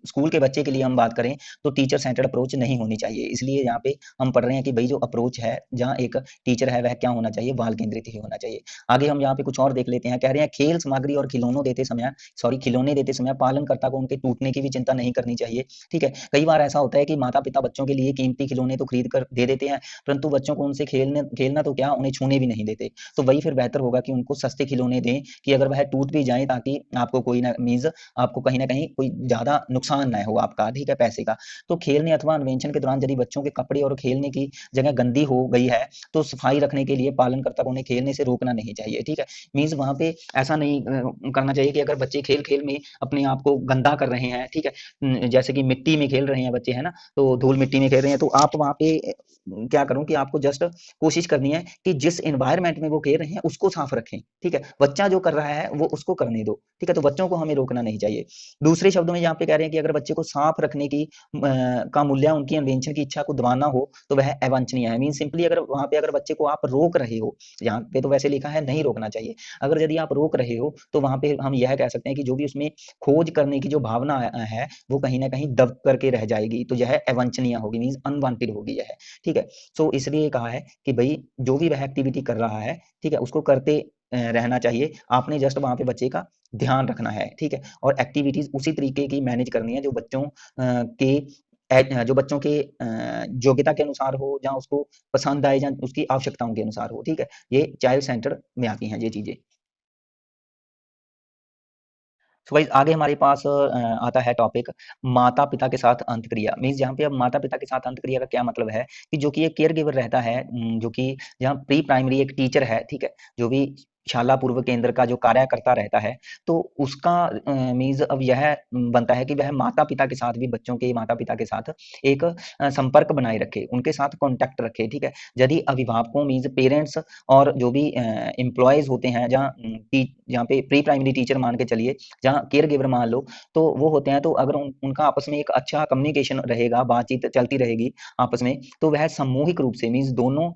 स्कूल के बच्चे के लिए हम बात करें तो टीचर सेंटर्ड अप्रोच नहीं होनी चाहिए। इसलिए यहाँ पे हम पढ़ रहे हैं कि भाई जो अप्रोच है, जहाँ एक टीचर है वह क्या होना चाहिए, बाल केंद्रित ही होना चाहिए। आगे हम यहाँ पे कुछ और देख लेते हैं। कह रहे हैं खेल सामग्री और खिलौने देते समय पालनकर्ता को उनके टूटने की भी चिंता नहीं करनी चाहिए। ठीक है, कई बार ऐसा होता है कि माता पिता बच्चों के लिए कीमती खिलौने तो खरीद कर दे देते हैं, परंतु बच्चों को उनसे खेलना तो क्या, उन्हें छूने भी नहीं देते। तो वही फिर बेहतर होगा कि उनको सस्ते खिलौने दें कि अगर वह टूट भी जाए, ताकि आपको कोई ना मीन्स आपको कहीं ना कहीं कोई ज्यादा नुकसान ना हो आपका, ठीक है, पैसे का। तो खेलने अथवा अन्वेषण के दौरान यदि बच्चों के कपड़े और खेलने की जगह गंदी हो गई है तो सफाई रखने के लिए पालनकर्ता को उन्हें खेलने से रोकना नहीं चाहिए। ठीक है, मीन्स वहां पे ऐसा नहीं करना चाहिए कि अगर बच्चे खेल खेल में अपने आप को गंदा कर रहे हैं, ठीक है, जैसे कि मिट्टी में खेल रहे हैं बच्चे, है ना, तो धूल मिट्टी में खेल रहे हैं, तो आप वहां पे क्या करो कि आपको जस्ट कोशिश करनी है कि जिस एनवायरनमेंट में वो खेल रहे हैं उसको साफ रखें। ठीक है, बच्चा जो कर रहा है वो उसको करने दो। ठीक है, तो बच्चों को हमें रोकना नहीं चाहिए। दूसरे शब्दों में यहाँ पे कह रहे हैं कि अगर बच्चे को साफ रखने की का मूल्य उनकी इन्वेंशन की इच्छा को दबाना हो तो वह अवांछनीय है। मीन सिंपली अगर वहां पे अगर बच्चे को आप रोक रहे हो, यहाँ पे तो वैसे लिखा है नहीं रोकना चाहिए, अगर यदि आप रोक रहे हो तो वहां पे हम यह कह सकते हैं कि जो भी उसमें खोज करने की जो भावना है वो कहीं ना कहीं दब करके रह जाएगी, तो यह अवांछनीय होगी, मीन अनवांटेड होगी यह। ठीक है, सो इसलिए कहा है कि भाई जो भी वह एक्टिविटी कर रहा है, ठीक है, उसको करते रहना चाहिए। आपने जस्ट वहां पे बच्चे का ध्यान रखना है। ठीक है, और एक्टिविटीज उसी तरीके की मैनेज करनी है जो बच्चों के जो बच्चों के योग्यता के अनुसार हो, जहाँ उसको पसंद आए, जहाँ उसकी आवश्यकताओं के अनुसार हो। ठीक है, ये चाइल्ड सेंटर में आती हैं ये चीजें। तो गाइस आगे हमारे पास आता है टॉपिक माता पिता के साथ अंतक्रिया। मीन्स यहाँ पे अब माता पिता के साथ अंतक्रिया का क्या मतलब है कि जो कि एक केयर गिवर रहता है, जो कि जहाँ प्री प्राइमरी एक टीचर है, ठीक है, जो भी शाला पूर्व केंद्र का जो कार्यकर्ता रहता है, तो उसका मीन्स अब यह बनता है कि वह माता पिता के साथ भी, बच्चों के माता पिता के साथ एक संपर्क बनाए रखे, उनके साथ कॉन्टेक्ट रखे। ठीक है, यदि अभिभावकों मीन्स पेरेंट्स और जो भी एम्प्लॉयज होते हैं, जहाँ पे प्री प्राइमरी टीचर मान के चलिए, जहाँ केयर गिवर मान लो, तो वो होते हैं, तो अगर उनका आपस में एक अच्छा कम्युनिकेशन रहेगा, बातचीत चलती रहेगी आपस में, तो वह सामूहिक रूप से मीन्स दोनों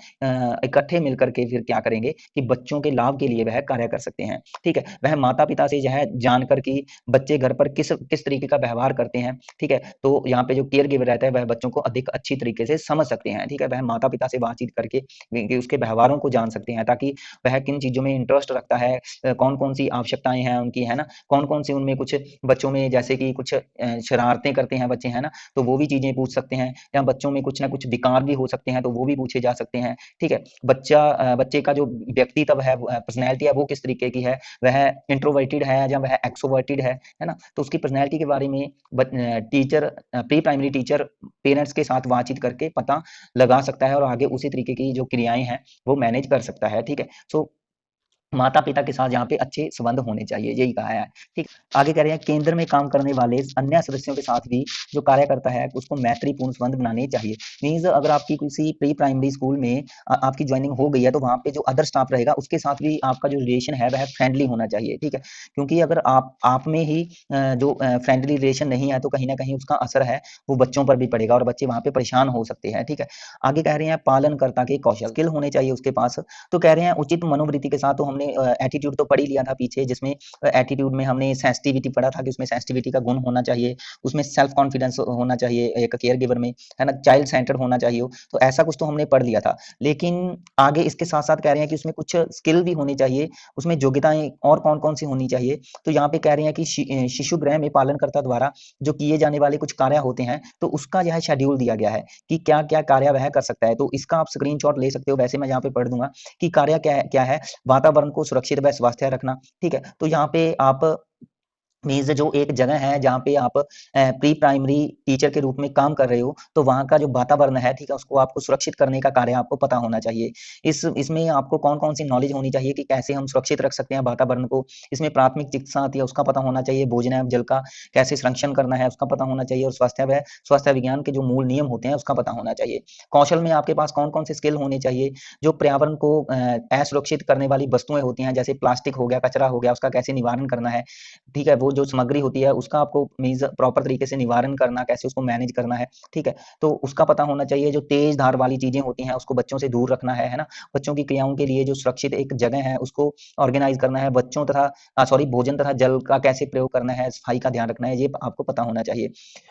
इकट्ठे मिलकर के फिर क्या करेंगे कि बच्चों के लाभ के लिए वह कार्य कर सकते हैं। ठीक है, वह माता पिता से यह जानकर कि बच्चे घर पर किस किस तरीके का व्यवहार करते हैं, ठीक है, तो यहाँ पे जो केयर गिवर रहता है वह बच्चों को अधिक अच्छी तरीके से समझ सकते हैं। ठीक है, वह माता पिता से बातचीत करके उसके व्यवहारों को जान सकते हैं, ताकि वह किन चीजों में इंटरेस्ट रखता है, कौन कौन सी आवश्यकताएं हैं उनकी, है ना, कौन कौन से उनमें कुछ बच्चों में जैसे कि कुछ शरारतें करते हैं बच्चे, है ना, तो वो भी चीजें पूछ सकते हैं, या बच्चों में कुछ ना कुछ विकार भी हो सकते हैं तो वो भी पूछे जा सकते हैं। ठीक है, बच्चे का जो व्यक्तित्व है, पर्सनैलिटी है, वो किस तरीके की है, वह इंट्रोवर्टेड है या वह एक्सोवर्टेड है ना, तो उसकी पर्सनैलिटी के बारे में teacher, pre primary teacher parents के साथ बातचीत करके पता लगा सकता है और आगे उसी तरीके की जो क्रियाएं हैं वो मैनेज कर सकता है। ठीक है, सो माता पिता के साथ यहाँ पे अच्छे संबंध होने चाहिए, यही कहा है। ठीक, आगे कह रहे हैं केंद्र में काम करने वाले अन्य सदस्यों के साथ भी जो कार्य करता है उसको मैत्रीपूर्ण संबंध बनाने चाहिए। मीन्स अगर आपकी किसी प्री प्राइमरी स्कूल में आपकी ज्वाइनिंग हो गई है तो वहाँ पे जो अदर स्टाफ रहेगा उसके साथ भी आपका जो रिलेशन है वह फ्रेंडली होना चाहिए। ठीक है, क्योंकि अगर आप में ही जो फ्रेंडली रिलेशन नहीं है तो कहीं ना कहीं उसका असर है वो बच्चों पर भी पड़ेगा और बच्चे वहाँ पे परेशान हो सकते हैं। ठीक है, आगे कह रहे हैं पालनकर्ता के कौशल स्किल होने चाहिए उसके पास। तो कह रहे हैं उचित मनोवृत्ति के साथ, तो हमने एटीट्यूड तो पढ़ ही लिया था पीछे, जिसमें एटीट्यूड में हमने सेंसिटिविटी पढ़ा था कि उसमें सेंसिटिविटी का गुण होना चाहिए, उसमें सेल्फ कॉन्फिडेंस होना चाहिए एक केयर गिवर में, है ना, चाइल्ड सेंटर होना चाहिए हो, तो ऐसा कुछ तो हमने पढ़ लिया था। लेकिन आगे इसके साथ साथ कह रहे हैं कि उसमें कुछ स्किल भी होनी चाहिए, उसमें योग्यताएं और कौन कौन सी होनी चाहिए। तो यहाँ पे कह रहे हैं कि शिशु गृह में पालनकर्ता द्वारा जो किए जाने वाले कुछ कार्य होते हैं तो उसका यह शेड्यूल दिया गया है कि क्या क्या कार्य वह कर सकता है, तो इसका आप स्क्रीनशॉट ले सकते हो। वैसे मैं यहाँ पे पढ़ दूंगा कि कार्य क्या है, वातावरण को सुरक्षित व स्वास्थ्य रखना। ठीक है, तो यहाँ पे आप मीन्स जो एक जगह है जहाँ पे आप प्री प्राइमरी टीचर के रूप में काम कर रहे हो, तो वहाँ का जो वातावरण है, ठीक है, उसको आपको सुरक्षित करने का कार्य आपको पता होना चाहिए। इसमें आपको कौन कौन सी नॉलेज होनी चाहिए कि कैसे हम सुरक्षित रख सकते हैं वातावरण को। इसमें प्राथमिक चिकित्सा आती है, उसका पता होना चाहिए, भोजन एवं जल का कैसे संरक्षण करना है उसका पता होना चाहिए, और स्वास्थ्य विज्ञान के जो मूल नियम होते हैं उसका पता होना चाहिए। कौशल में आपके पास कौन कौन से स्किल होने चाहिए, जो पर्यावरण को असुरक्षित करने वाली वस्तुएं होती हैं, जैसे प्लास्टिक हो गया, कचरा हो गया, उसका कैसे निवारण करना है। ठीक है, वो जो सामग्री होती है उसका आपको मीन्स प्रॉपर तरीके से निवारण करना, कैसे उसको मैनेज करना है, ठीक है? तो उसका पता होना चाहिए। जो तेज धार वाली चीजें होती हैं उसको बच्चों से दूर रखना है ना? बच्चों की क्रियाओं के लिए जो सुरक्षित एक जगह है उसको ऑर्गेनाइज करना है। बच्चों तथा भोजन तथा जल का कैसे प्रयोग करना है, सफाई का ध्यान रखना है, ये आपको पता होना चाहिए।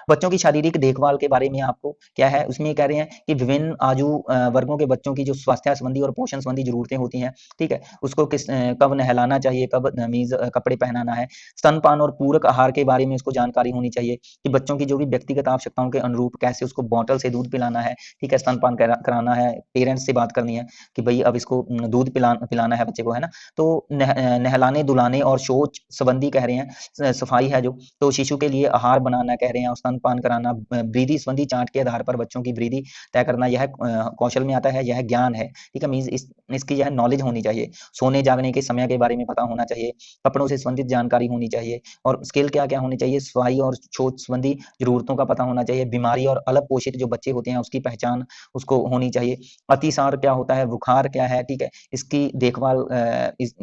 बच्चों की शारीरिक देखभाल के बारे में आपको क्या है, उसमें ये कह रहे हैं कि विभिन्न आयु वर्गों के बच्चों की जो स्वास्थ्य संबंधी और पोषण संबंधी जरूरतें होती हैं, ठीक है? उसको कब नहलाना चाहिए, कब मीन्स कपड़े पहनाना है। स्तनपान और पूरक आहार के बारे में उसको जानकारी होनी चाहिए कि बच्चों की जो भी व्यक्तिगत आवश्यकताओं के अनुरूप कैसे उसको बॉटल से दूध पिलाना है, ठीक है? स्तनपान कराना है, पेरेंट्स से बात करनी है कि भाई अब इसको दूध पिलाना है बच्चे को, है ना? तो नहलाने धुलाने और शौच संबंधी कह रहे हैं, सफाई है जो, तो शिशु के लिए आहार बनाना कह रहे हैं, स्तनपान कराना, वृद्धि संबंधी चार्ट के आधार पर बच्चों की वृद्धि तय करना, यह कौशल में आता है, यह ज्ञान है, ठीक है? मीन्स इसकी यह नॉलेज होनी चाहिए। सोने जागने के समय के बारे में पता होना चाहिए, कपड़ों से संबंधित जानकारी होनी चाहिए, और स्किल क्या क्या होनी चाहिए, सफाई और शौच संबंधी जरूरतों का पता होना चाहिए। बीमारी और अलग पोषित जो बच्चे होते हैं उसकी पहचान उसको होनी चाहिए। अतिसार क्या होता है, बुखार क्या है, ठीक है? इसकी देखभाल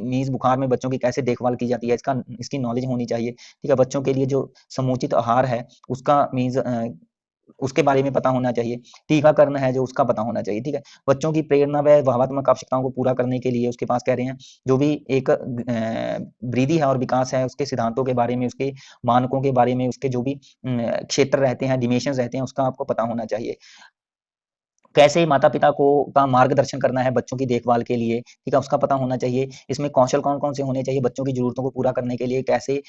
मीन्स बुखार में बच्चों की कैसे देखभाल की जाती है, इसकी नॉलेज होनी चाहिए, ठीक है? बच्चों के लिए जो समुचित आहार है उसका मीन्स उसके बारे में पता होना चाहिए। टीकाकरण है जो उसका पता होना चाहिए, ठीक है? बच्चों की प्रेरणा व भावात्मक आवश्यकताओं को पूरा करने के लिए उसके पास कह रहे हैं जो भी एक वृद्धि है और विकास है उसके सिद्धांतों के बारे में, उसके मानकों के बारे में, उसके जो भी क्षेत्र रहते हैं, डिमेंशंस रहते हैं, उसका आपको पता होना चाहिए। कैसे माता-पिता को का मार्गदर्शन करना है बच्चों की देखभाल के लिए, ठीक है? उसका पता होना चाहिए। इसमें कौशल कौन-कौन से होने चाहिए बच्चों की ज़रूरतों को पूरा करने के लिए, कैसे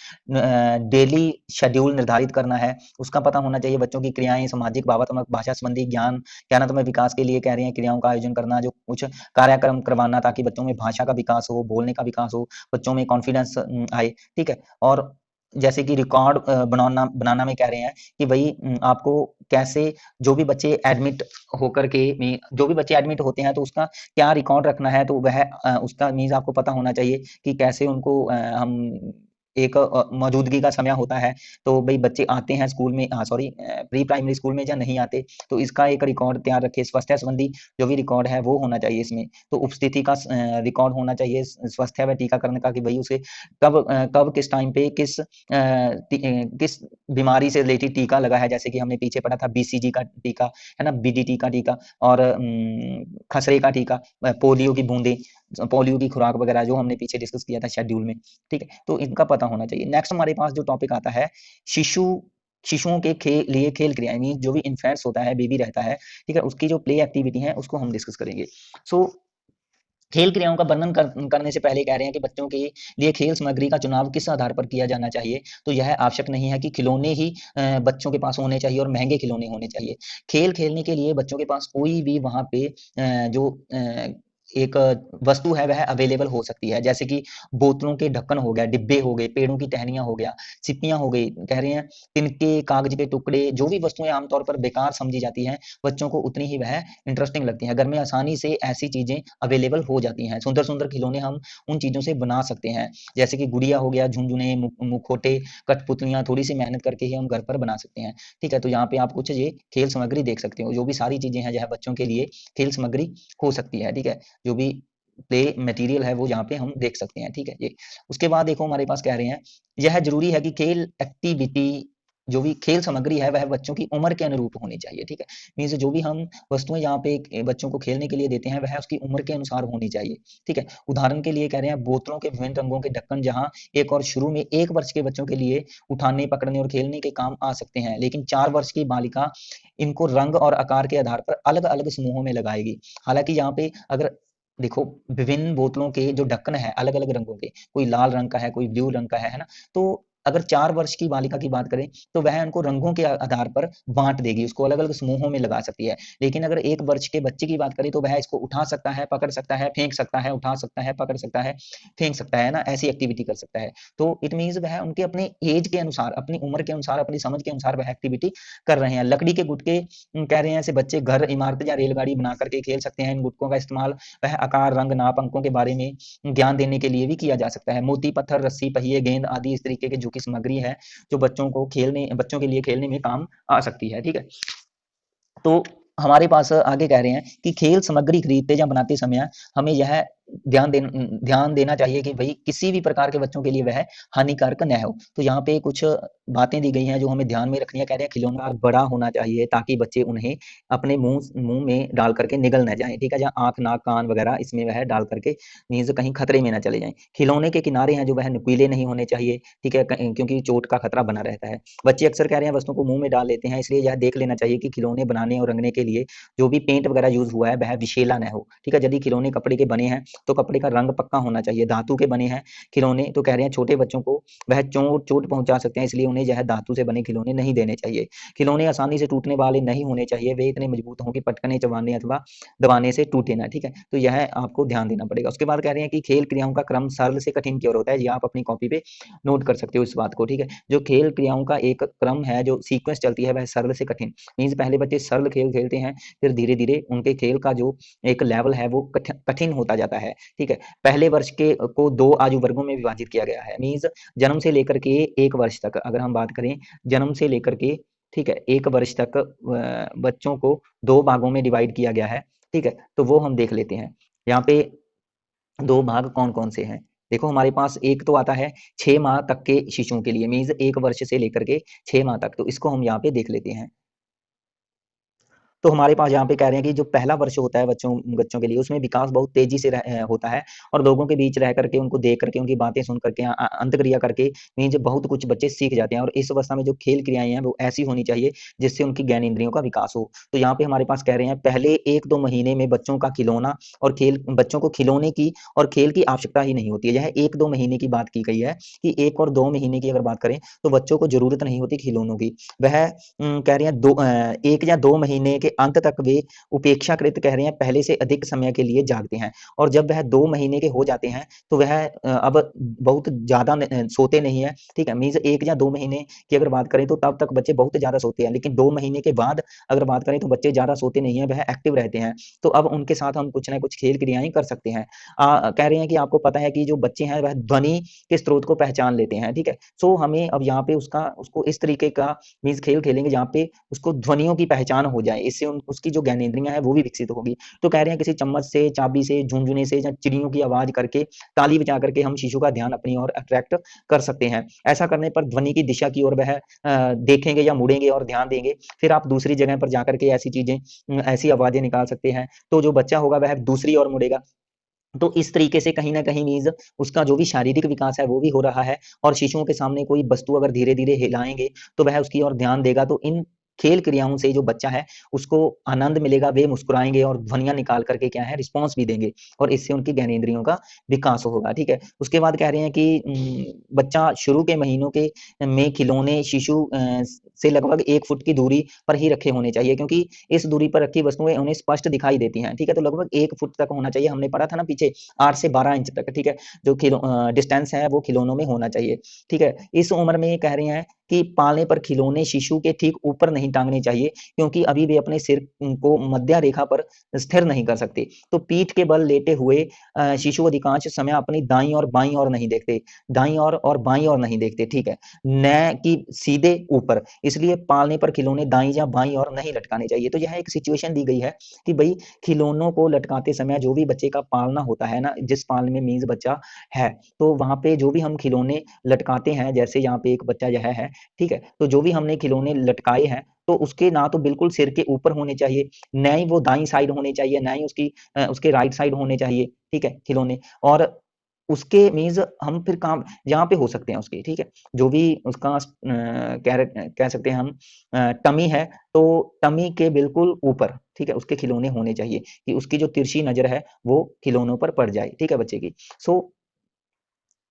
डेली शेड्यूल निर्धारित करना है, उसका पता होना चाहिए। बच्चों की क्रियाएँ, सामाजिक, भावात्मक, भाषा संबंधी ज्ञान, ज्ञानात्मक विकास के लिए कह रहे हैं क्रियाओं का आयोजन करना, जो कुछ कार्यक्रम करवाना ताकि बच्चों में भाषा का विकास हो, बोलने का विकास हो, बच्चों में कॉन्फिडेंस आए, ठीक है? और जैसे कि रिकॉर्ड बनाना में कह रहे हैं कि भई आपको कैसे जो भी बच्चे एडमिट होकर के में जो भी बच्चे एडमिट होते हैं तो उसका क्या रिकॉर्ड रखना है, तो वह उसका मीन्स आपको पता होना चाहिए कि कैसे उनको हम एक मौजूदगी का समय होता है, तो भई बच्चे आते हैं स्कूल में सॉरी प्री प्राइमरी स्कूल में या नहीं आते, तो इसका एक रिकॉर्ड तैयार रखें। स्वास्थ्य संबंधी जो भी रिकॉर्ड है वो होना चाहिए इसमें। तो उपस्थिति का रिकॉर्ड होना चाहिए स्वास्थ्य व टीकाकरण का कि भई उसे कब किस टाइम पे किस बीमारी से रिलेटेड टीका लगा है, जैसे कि हमने पीछे पढ़ा था बीसीजी का टीका, है ना? बीडीटी का टीका और खसरे का टीका, पोलियो की बूंदें, पोलियो की खुराक वगैरह जो हमने पीछे डिस्कस किया था शेड्यूल में, ठीक है? तो इनका पता होना चाहिए। नेक्स्ट हमारे पास जो टॉपिक आता है शिशु शिशुओं के लिए खेल क्रियाएँ मीन्स जो भी इन्फेंट्स होता है, बेबी रहता है, ठीक है? उसकी जो प्ले एक्टिविटी है उसको हम डिस्कस करेंगे। सो खेल क्रियाओं का वर्णन करने से पहले कह रहे हैं कि बच्चों के लिए खेल सामग्री का चुनाव किस आधार पर किया जाना चाहिए, तो यह आवश्यक नहीं है कि खिलौने ही बच्चों के पास होने चाहिए और महंगे खिलौने होने चाहिए। खेल खेलने के लिए बच्चों के पास कोई भी वहाँ पे जो एक वस्तु है वह अवेलेबल हो सकती है, जैसे कि बोतलों के ढक्कन हो गया, डिब्बे हो गए, पेड़ों की टहनियाँ हो गया, सिप्पियाँ हो गई, कह रहे हैं तिनके, कागज के टुकड़े, जो भी वस्तुएँ आमतौर पर बेकार समझी जाती हैं, बच्चों को उतनी ही वह इंटरेस्टिंग लगती हैं। घर में आसानी से ऐसी चीज़ें अवेलेबल हो जाती हैं। सुंदर-सुंदर खिलौने हम उन चीज़ों से बना सकते हैं, जैसे कि गुड़िया हो गया, झुनझुने, मुखौटे, कठपुतलियाँ, थोड़ी-सी मेहनत करके ही हम घर पर बना सकते हैं, ठीक है? तो यहाँ पे आप कुछ ये खेल सामग्री देख सकते हो, जो भी सारी चीज़ें हैं, जो है बच्चों के लिए खेल सामग्री हो सकती है, ठीक है? जो भी प्ले मटेरियल है वो यहाँ पे हम देख सकते हैं, ठीक है? ये उसके बाद देखो हमारे पास कह रहे हैं, यह ज़रूरी है कि खेल एक्टिविटी जो भी खेल सामग्री है वह बच्चों की उम्र के अनुरूप होनी चाहिए, ठीक है? मीन्स जो भी हम वस्तुएँ यहाँ पे बच्चों को खेलने के लिए देते हैं वह उसकी उम्र के अनुसार होनी चाहिए, ठीक है? उदाहरण के लिए कह रहे हैं बोतलों के विभिन्न रंगों के ढक्कन जहाँ एक और शुरू में 1 वर्ष के बच्चों के लिए उठाने, पकड़ने और खेलने के काम आ सकते हैं, लेकिन 4 वर्ष की बालिका इनको रंग और आकार के आधार पर अलग-अलग समूहों में लगाएगी। हालाँकि यहाँ पे अगर देखो विभिन्न बोतलों के जो ढक्कन है अलग-अलग रंगों के, कोई लाल रंग का है, कोई ब्लू रंग का है ना? तो अगर 4 वर्ष की बालिका की बात करें, तो वह उनको रंगों के आधार पर बाँट देगी, उसको अलग-अलग समूहों में लगा सकती है। लेकिन अगर 1 वर्ष के बच्चे की बात करें, तो वह इसको उठा सकता है, पकड़ सकता है, फेंक सकता है, उठा सकता है, पकड़ सकता है, फेंक सकता है ना? ऐसी एक्टिविटी कर सकता है। तो इट मीन्स वह उनके अपने ऐज के अनुसार, अपनी उम्र के अनुसार, अपनी समझ के अनुसार वह एक्टिविटी कर रहे हैं। लकड़ी के गुटके कह रहे हैं ऐसे बच्चे घर, इमारत या रेलगाड़ी बना कर के खेल सकते हैं। इन गुटकों का इस्तेमाल वह आकार, रंग, नाप, अंकों के बारे में ज्ञान देने के लिए भी किया जा सकता है। मोती, पत्थर, रस्सी, पहिए, गेंद आदि इस तरीके की जो कि सामग्री है, जो बच्चों के लिए खेलने में काम आ सकती है, ठीक है? तो हमारे पास आगे कह रहे हैं कि खेल सामग्री खरीदते या बनाते समय हमें यह ध्यान देना चाहिए कि भाई किसी भी प्रकार के बच्चों के लिए वह हानिकारक न हो। तो यहाँ पे कुछ बातें दी गई हैं जो हमें ध्यान में रखनी है। कह रहे हैं खिलौना बड़ा होना चाहिए ताकि बच्चे उन्हें अपने मुंह में डाल करके निगल न जाए, ठीक है, जहाँ आंख नाक कान वगैरह इसमें वह डाल करके मीन्स कहीं खतरे में ना चले जाएं। खिलौने के किनारे हैं जो वह नुकीले नहीं होने चाहिए, ठीक है, क्योंकि चोट का खतरा बना रहता है। बच्चे अक्सर कह रहे हैं वस्तुओं को मुंह में डाल लेते हैं, इसलिए यह देख लेना चाहिए कि खिलौने बनाने और रंगने के लिए जो भी पेंट वगैरह यूज हुआ है वह विषैला न हो, ठीक है। यदि खिलौने कपड़े के बने हैं तो कपड़े का रंग पक्का होना चाहिए। धातु के बने हैं खिलौने तो कह रहे हैं छोटे बच्चों को वह चोट पहुंचा सकते हैं, इसलिए उन्हें यह धातु से बने खिलौने नहीं देने चाहिए। खिलौने आसानी से टूटने वाले नहीं होने चाहिए, वे इतने मजबूत हों कि पटकने चबाने अथवा दबाने से टूटे ना, ठीक है। तो यह आपको ध्यान देना पड़ेगा। उसके बाद कह रहे हैं कि खेल क्रियाओं का क्रम सरल से कठिन की ओर होता है, ये आप अपनी कॉपी पे नोट कर सकते हो इस बात को, ठीक है। जो खेल क्रियाओं का एक क्रम है, जो सीक्वेंस चलती है, वह सरल से कठिन मीन्स पहले बच्चे सरल खेल खेलते हैं, फिर धीरे धीरे उनके खेल का जो एक लेवल है वो कठिन होता जाता है, ठीक है। पहले वर्ष के को 2 आयु वर्गों में विभाजित किया गया है, मीन्स जन्म से लेकर के 1 वर्ष तक अगर हम बात करें, जन्म से लेकर के, ठीक है, 1 वर्ष तक बच्चों को 2 भागों में डिवाइड किया गया है, ठीक है। तो वो हम देख लेते हैं। यहाँ पे 2 भाग कौन-कौन से हैं? देखो हमारे पास एक तो आता है 6 माह तक के शिशुओं के लिए, मीन्स 1 वर्ष से लेकर के 6 माह तक, तो इसको हम यहाँ पे देख लेते हैं। तो हमारे पास यहाँ पे कह रहे हैं कि जो पहला वर्ष होता है बच्चों बच्चों के लिए, उसमें विकास बहुत तेजी से होता है और लोगों के बीच रह करके, उनको देख करके, उनकी बातें सुन करके, अंतःक्रिया करके मीन्स बहुत कुछ बच्चे सीख जाते हैं। और इस अवस्था में जो खेल क्रियाएं हैं वो ऐसी होनी चाहिए जिससे उनकी ज्ञान इंद्रियों का विकास हो। तो यहाँ पे हमारे पास कह रहे हैं पहले 1-2 महीने में बच्चों का खिलौना और खेल, बच्चों को खिलौने की और खेल की आवश्यकता ही नहीं होती है। यह 1-2 महीने की बात की गई है कि 1 और 2 महीने की अगर बात करें तो बच्चों को जरूरत नहीं होती खिलौनों की। वह कह रहे हैं 1 या 2 महीने के अंत तक वे उपेक्षाकृत कह रहे हैं पहले से अधिक समय के लिए जागते हैं, और जब वह 2 महीने के हो जाते हैं तो वह अब बहुत ज़्यादा सोते नहीं है, ठीक है। मीन्स 1 या 2 महीने की अगर बात करें तो तब तक बच्चे बहुत ज़्यादा सोते हैं, लेकिन 2 महीने के बाद अगर बात करें तो बच्चे ज़्यादा सोते नहीं हैं, वह एक्टिव रहते हैं। तो अब उनके साथ हम कुछ ना कुछ खेल क्रियाएँ कर सकते हैं। कह रहे हैं कि आपको पता है कि जो बच्चे हैं वह ध्वनि के स्रोत को पहचान लेते हैं, ठीक है। सो हमें अब यहाँ पे उसको इस तरीके का मीन्स खेल खेलेंगे जहाँ पे उसको ध्वनियों की पहचान हो जाए, इससे उसकी जो ज्ञानेंद्रियां है वो भी विकसित होगी। तो कह रहे हैं किसी चम्मच से, चाबी से, झुनझुने से या चिड़ियों की आवाज करके, ताली बजा करके हम शिशु का ध्यान अपनी ओर अट्रैक्ट कर सकते हैं। ऐसा करने पर ध्वनि की दिशा की ओर वह देखेंगे या मुड़ेंगे और ध्यान देंगे। फिर आप दूसरी जगह पर जाकर के ऐसी चीजें, ऐसी आवाजें निकाल सकते हैं, तो जो बच्चा होगा वह दूसरी ओर मुड़ेगा। तो इस तरीके से कहीं न कहीं मीन्स उसका जो भी शारीरिक विकास है वो भी हो रहा है, और शिशुओं के सामने कोई वस्तु अगर धीरे-धीरे हिलाएँगे तो वह उसकी ओर ध्यान देगा। तो इन खेल क्रियाओं से जो बच्चा है उसको आनंद मिलेगा, वे मुस्कुराएँगे और ध्वनियाँ निकाल कर के क्या है रिस्पॉन्स भी देंगे, और इससे उनकी ज्ञानेंद्रियों का विकास होगा, ठीक है। उसके बाद कह रहे हैं कि बच्चा शुरू के महीनों के में खिलौने शिशु से लगभग 1 फुट की दूरी पर ही रखे होने चाहिए, क्योंकि इस दूरी पर रखी वस्तुएँ उन्हें स्पष्ट दिखाई देती हैं, ठीक है। तो लगभग 1 फुट तक होना चाहिए, हमने पढ़ा था ना पीछे 8 से 12 इंच तक, ठीक है, जो डिस्टेंस है वो खिलौनों में होना चाहिए, ठीक है। इस उम्र में ये कह रहे हैं कि पालने पर खिलौने शिशु के ठीक ऊपर नहीं टांगने चाहिए, क्योंकि अभी वे अपने सिर को मध्य रेखा पर स्थिर नहीं कर सकते। तो पीठ के बल लेटे हुए शिशु अधिकांश समय अपनी दाईं और बाईं ओर नहीं देखते, दाईं ओर और बाईं ओर नहीं देखते, ठीक है, न कि सीधे ऊपर। इसलिए पालने पर खिलौने दाईं या बाईं ओर नहीं लटकाने चाहिए। तो यह एक सिचुएशन दी गई है कि भई खिलौनों को लटकाते समय जो भी बच्चे का पालना होता है ना, जिस पालने में मीन्स बच्चा है, तो वहाँ पे जो भी हम खिलौने लटकाते हैं, जैसे यहाँ पे एक बच्चा यह है, ठीक है, तो जो भी हमने खिलौने लटकाए हैं, तो उसके ना तो बिल्कुल सिर के ऊपर होने चाहिए, ना ही वो दाईं साइड होने चाहिए, ना ही उसके राइट साइड होने चाहिए, ठीक है, खिलौने। और उसके मीन्स हम फिर काम यहाँ पे हो सकते हैं उसके, ठीक है, जो भी उसका कह सकते हैं हम टमी है, तो टमी के बिल्कुल ऊपर, ठीक है, उसके खिलौने होने चाहिए कि उसकी जो तिरछी नजर है वो खिलौनों पर पड़ जाए, ठीक है, बच्चे की। सो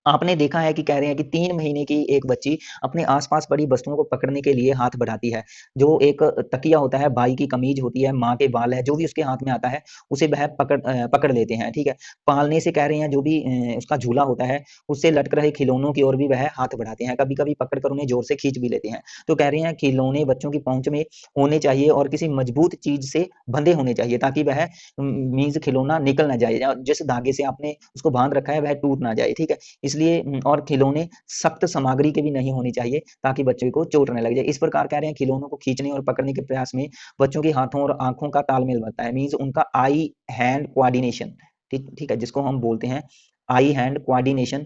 आपने देखा है कि कह रहे हैं कि 3 महीने की एक बच्ची अपने आस-पास पड़ी वस्तुओं को पकड़ने के लिए हाथ बढ़ाती है। जो एक तकिया होता है, बाई की कमीज होती है, माँ के बाल है, जो भी उसके हाथ में आता है, उसे वह पकड़ लेते हैं, ठीक है। पालने से कह रहे हैं जो भी उसका झूला होता है, उससे लटक रहे खिलौनों की ओर भी वह हाथ बढ़ाते हैं। कभी-कभी पकड़ कर उन्हें ज़ोर से खींच भी लेते हैं। तो कह रहे हैं खिलौने बच्चों की पहुँच में होने चाहिए और किसी मजबूत चीज़ से बंधे होने चाहिए, ताकि वह मीन्स खिलौना निकल ना जाए, या जिस धागे से आपने उसको बाँध रखा है वह टूट ना जाए, ठीक है। इसलिए और खिलौने सख्त सामग्री के भी नहीं होने चाहिए, ताकि बच्चे को चोट न लग जाए। इस प्रकार कह रहे हैं खिलौनों को खींचने और पकड़ने के प्रयास में बच्चों के हाथों और आँखों का तालमेल बनता है, मीन्स उनका आई हैंड कोऑर्डिनेशन, ठीक ठीक है, जिसको हम बोलते हैं आई हैंड कोऑर्डिनेशन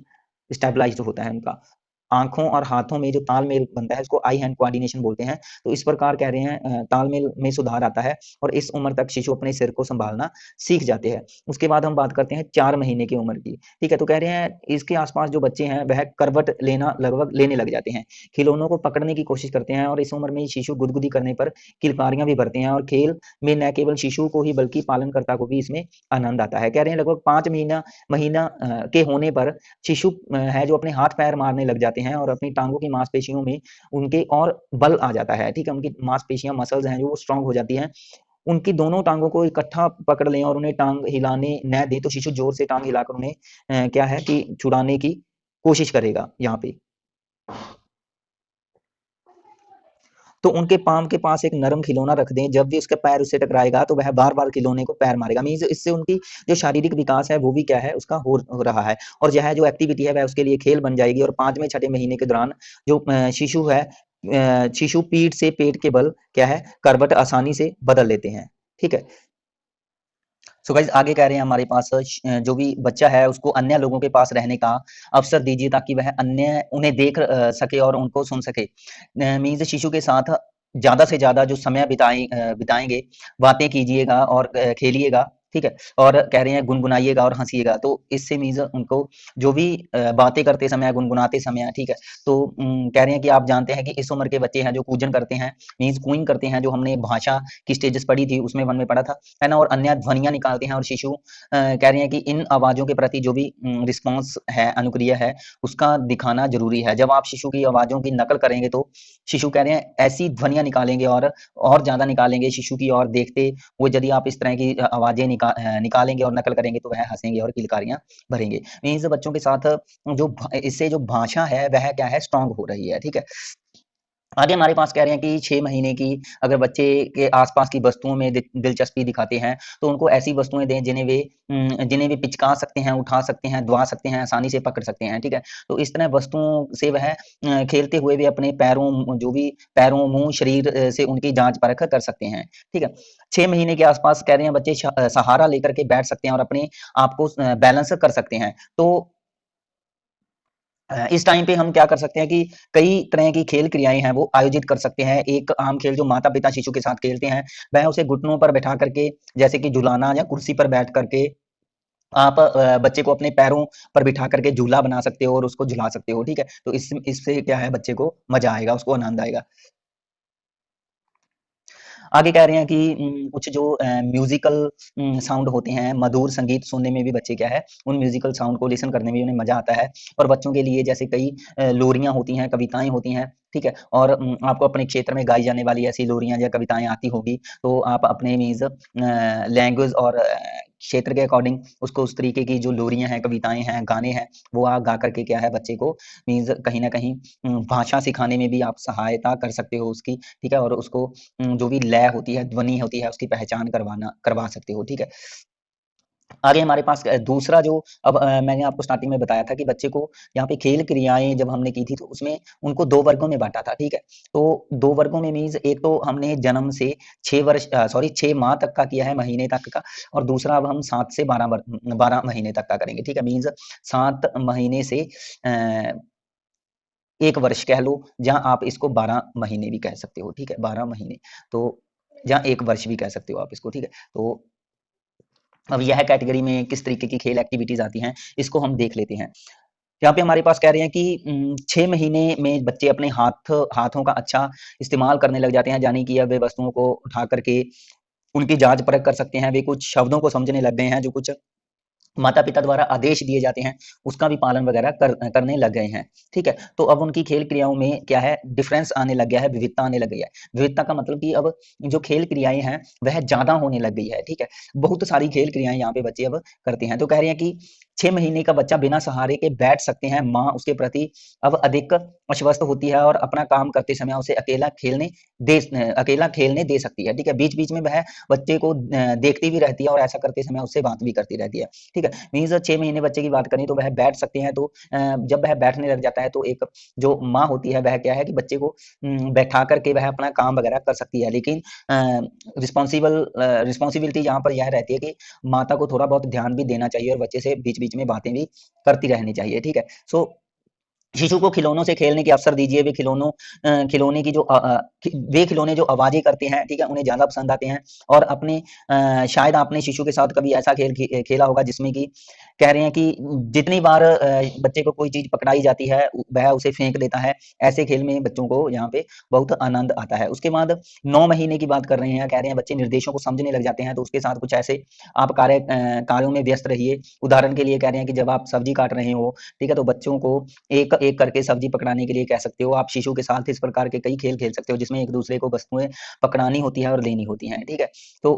स्टेबलाइज्ड होता है उनका। आँखों और हाथों में जो तालमेल बनता है उसको आई हैंड कोऑर्डिनेशन बोलते हैं। तो इस प्रकार कह रहे हैं तालमेल में सुधार आता है और इस उम्र तक शिशु अपने सिर को सँभालना सीख जाते हैं। उसके बाद हम बात करते हैं 4 महीने की उम्र की, ठीक है? तो कह रहे हैं इसके आस-पास जो बच्चे हैं वह करवट लेना लगभग लेने लग जाते हैं। खिलौनों को पकड़ने की कोशिश करते हैं और इस उम्र में शिशु गुदगुदी करने पर किलकारियाँ भी भरते हैं और खेल में न केवल शिशु को ही बल्कि पालनकर्ता को भी इसमें आनंद आता है। कह रहे हैं लगभग 5 महीना महीना के होने पर शिशु है जो अपने हाथ-पैर मारने लग जाते हैं और अपनी टाँगों की मांसपेशियों में उनके और बल आ जाता है, ठीक है? उनकी मांसपेशियाँ मसल्स हैं जो वो स्ट्रॉन्ग हो जाती हैं। उनकी दोनों टाँगों को इकट्ठा पकड़ लें और उन्हें टाँग हिलाने न दें तो शिशु ज़ोर से टाँग हिलाकर उन्हें क्या है कि छुड़ाने की कोशिश करेगा यहाँ पे। तो उनके पाँव के पास एक नरम खिलौना रख दें, जब भी उसका पैर उससे टकराएगा तो वह बार-बार खिलौने को पैर मारेगा। मीन्स इससे उनकी जो शारीरिक विकास है वो भी क्या है उसका हो रहा है और यह जो एक्टिविटी है वह उसके लिए खेल बन जाएगी और 5वें छठे महीने के दौरान जो शिशु है शिशु पीठ से पेट के बल क्या है करवट आसानी से बदल लेते हैं। ठीक है? सो गाइस आगे कह रहे हैं हमारे पास जो भी बच्चा है उसको अन्य लोगों के पास रहने का अवसर दीजिए ताकि वह अन्य उन्हें देख सके और उनको सुन सके। मीन्स शिशु के साथ ज़्यादा से ज़्यादा जो समय बिताएँगे, बातें कीजिएगा और खेलिएगा, ठीक है? और कह रहे हैं गुनगुनाइएगा और हँसिएगा। तो इससे मीन्स उनको जो भी बातें करते समय, गुनगुनाते समय, ठीक है? तो कह रहे हैं कि आप जानते हैं कि इस उम्र के बच्चे हैं जो कूजन करते हैं, मीन्स कूइंग करते हैं, जो हमने भाषा की स्टेजेस पढ़ी थी उसमें 1 में पढ़ा था। है ना? और अन्य ध्वनियाँ निकालते हैं और शिशु कह रहे हैं कि इन आवाज़ों के प्रति जो भी रिस्पॉन्स है, अनुक्रिया है, उसका दिखाना ज़रूरी है। जब आप शिशु की आवाज़ों की नकल करेंगे तो शिशु कह रहे हैं ऐसी ध्वनियाँ निकालेंगे और ज़्यादा निकालेंगे शिशु की ओर देखते हुए यदि आप इस तरह की आवाज़ें निकालेंगे और नकल करेंगे तो वह हँसेंगे और किलकारियाँ भरेंगे। मीन्स बच्चों के साथ इससे जो भाषा है वह क्या है स्ट्रॉन्ग हो रही है, ठीक है? आगे हमारे पास कह रहे हैं कि 6 महीने की अगर बच्चे के आस-पास की वस्तुओं में दिलचस्पी दिखाते हैं, तो उनको ऐसी वस्तुएँ दें जिन्हें वे पिचका सकते हैं, उठा सकते हैं, दबा सकते हैं, आसानी से पकड़ सकते हैं, ठीक है? तो इस तरह वस्तुओं से वह खेलते हुए भी अपने पैरों, मुँह, शरीर से उनकी जाँच-परख कर सकते हैं, ठीक है? 6 महीने के आस-पास कह रहे हैं बच्चे सहारा लेकर के बैठ सकते हैं और अपने आप को बैलेंस कर सकते हैं। तो इस टाइम पे हम क्या कर सकते हैं कि कई तरह की खेल क्रियाएँ हैं वो आयोजित कर सकते हैं। एक आम खेल जो माता-पिता शिशु के साथ खेलते हैं, वह उसे घुटनों पर बैठा करके जैसे कि झुलाना या कुर्सी पर बैठ करके आप बच्चे को अपने पैरों पर बिठा करके झूला बना सकते हो और उसको झुला सकते हो, ठीक है? तो इससे क्या है बच्चे को मज़ा आएगा, उसको आनंद आएगा। आगे कह रहे हैं कि कुछ जो म्यूज़िकल साउंड होते हैं, मधुर संगीत सुनने में भी बच्चे क्या है, उन म्यूज़िकल साउंड को लिसन करने में उन्हें मज़ा आता है और बच्चों के लिए जैसे कई लोरियाँ होती हैं, कविताएँ होती हैं, ठीक है? और आपको अपने क्षेत्र में गाई जाने वाली ऐसी लोरियाँ या कविताएँ आती होंगी, तो आप अपने मीन्स लैंग्वेज और क्षेत्र के अकॉर्डिंग उसको उस तरीके की जो लोरियाँ हैं, कविताएँ हैं, गाने हैं, वो आप गा कर के क्या है बच्चे को मीन्स कहीं न कहीं भाषा सिखाने में भी आप सहायता कर सकते हो उसकी, ठीक है? और उसको जो भी लय होती है, ध्वनि होती है, उसकी पहचान करवा सकते हो, ठीक है? आगे हमारे पास दूसरा जो अब मैंने आपको स्टार्टिंग में बताया था कि बच्चे को यहाँ पे खेल क्रियाएँ जब हमने की थी, तो उसमें उनको 2 वर्गों में बाँटा था, ठीक है? तो 2 वर्गों में मीन्स एक तो हमने जन्म से 6 माह तक का किया है, महीने तक का और दूसरा अब हम 7 से 12 महीने तक का करेंगे, ठीक है? मीन्स 7 महीने से 1 वर्ष कह लो, जहाँ आप इसको 12 महीने भी कह सकते हो, ठीक है? 12 महीने, तो जहाँ 1 वर्ष भी कह सकते हो आप इसको, ठीक है? तो अब यह कैटेगरी में किस तरीके की खेल एक्टिविटीज़ आती हैं, इसको हम देख लेते हैं। यहाँ पे हमारे पास कह रहे हैं कि 6 महीने में बच्चे अपने हाथों का अच्छा इस्तेमाल करने लग जाते हैं, यानी कि अब वे वस्तुओं को उठा कर के उनकी जाँच-परख कर सकते हैं, वे कुछ शब्दों को समझने लग गए हैं, जो कुछ माता-पिता द्वारा आदेश दिए जाते हैं, उसका भी पालन वगैरह करने लग गए हैं, ठीक है? तो अब उनकी खेल क्रियाओं में क्या है डिफरेंस आने लग गया है, विविधता आने लग गई है। विविधता का मतलब कि अब जो खेल क्रियाएँ हैं, वह ज़्यादा होने लग गई है, ठीक है? बहुत सारी खेल क्रियाएँ यहाँ पे बच्चे अब करते हैं। तो कह रहे हैं कि 6 महीने का बच्चा बिना सहारे के बैठ सकते हैं, माँ उसके प्रति अब अधिक आश्वस्त होती है और अपना काम करते समय उसे अकेला खेलने दे सकती है, ठीक है। बीच-बीच में वह बच्चे को देखती भी रहती है और ऐसा करते समय उससे बात भी करती रहती है, ठीक है। मीन्स 6 महीने बच्चे की बात करें तो वह बैठ सकते हैं, तो जब वह बैठने लग जाता है तो एक जो माँ होती है वह क्या है कि बच्चे को बैठा करके वह अपना काम वगैरह कर सकती है, लेकिन रिस्पॉन्सिबिलिटी यहाँ पर यह रहती है कि माता को थोड़ा बहुत ध्यान भी देना चाहिए और बच्चे से बीच-बीच में बातें भी करती रहनी चाहिए, ठीक है। सो शिशु को खिलौनों से खेलने के अवसर दीजिए। वे खिलौने की जो वे खिलौने जो आवाज़ें करते हैं, ठीक है, उन्हें ज़्यादा पसंद आते हैं। और शायद आपने शिशु के साथ कभी ऐसा खेला होगा जिसमें कि कह रहे हैं कि जितनी बार बच्चे को कोई चीज़ पकड़ाई जाती है, वह उसे फेंक देता है। ऐसे खेल में बच्चों को यहाँ पे बहुत आनंद आता है। उसके बाद 9 महीने की बात कर रहे हैं, कह रहे हैं बच्चे निर्देशों को समझने लग जाते हैं, तो उसके साथ कुछ ऐसे आप कार्यों में व्यस्त रहिए। उदाहरण के लिए कह रहे हैं कि जब आप सब्जी काट रहे हो, ठीक है, तो बच्चों को एक करके सब्जी पकड़ाने के लिए कह सकते हो। आप शिशु के साथ इस प्रकार के कई खेल खेल सकते हो जिसमें एक दूसरे को वस्तुएं पकड़ानी होती है और लेनी होती हैं, ठीक है। तो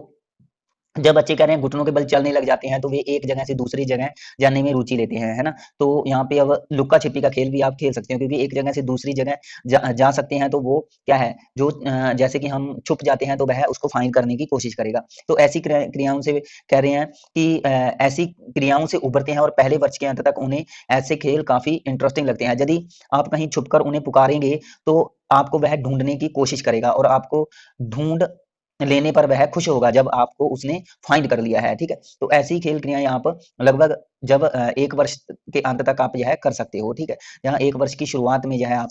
जब बच्चे कह रहे हैं घुटनों के बल चलने लग जाते हैं तो वे एक जगह से दूसरी जगह जाने में रुचि लेते हैं, है ना। तो यहाँ पे अब लुक्का छिपी का खेल भी आप खेल सकते हो, क्योंकि एक जगह से दूसरी जगह जा सकते हैं, तो वो क्या है जो जैसे कि हम छुप जाते हैं तो वह उसको फाइंड करने की कोशिश करेगा। तो ऐसी क्रियाओं से कह रहे हैं कि ऐसी क्रियाओं से उभरते हैं और पहले वर्ष के अंत तक उन्हें ऐसे खेल काफी इंटरेस्टिंग लगते हैं। यदि आप कहीं छुपकर उन्हें पुकारेंगे तो आपको वह ढूंढने की कोशिश करेगा और आपको ढूंढ लेने पर वह खुश होगा जब आपको उसने फाइंड कर लिया है, ठीक है। तो ऐसी खेल क्रियाएं आप लगभग जब 1 वर्ष के अंत तक आप यह कर सकते हो, ठीक है। यहाँ 1 वर्ष की शुरुआत में यह आप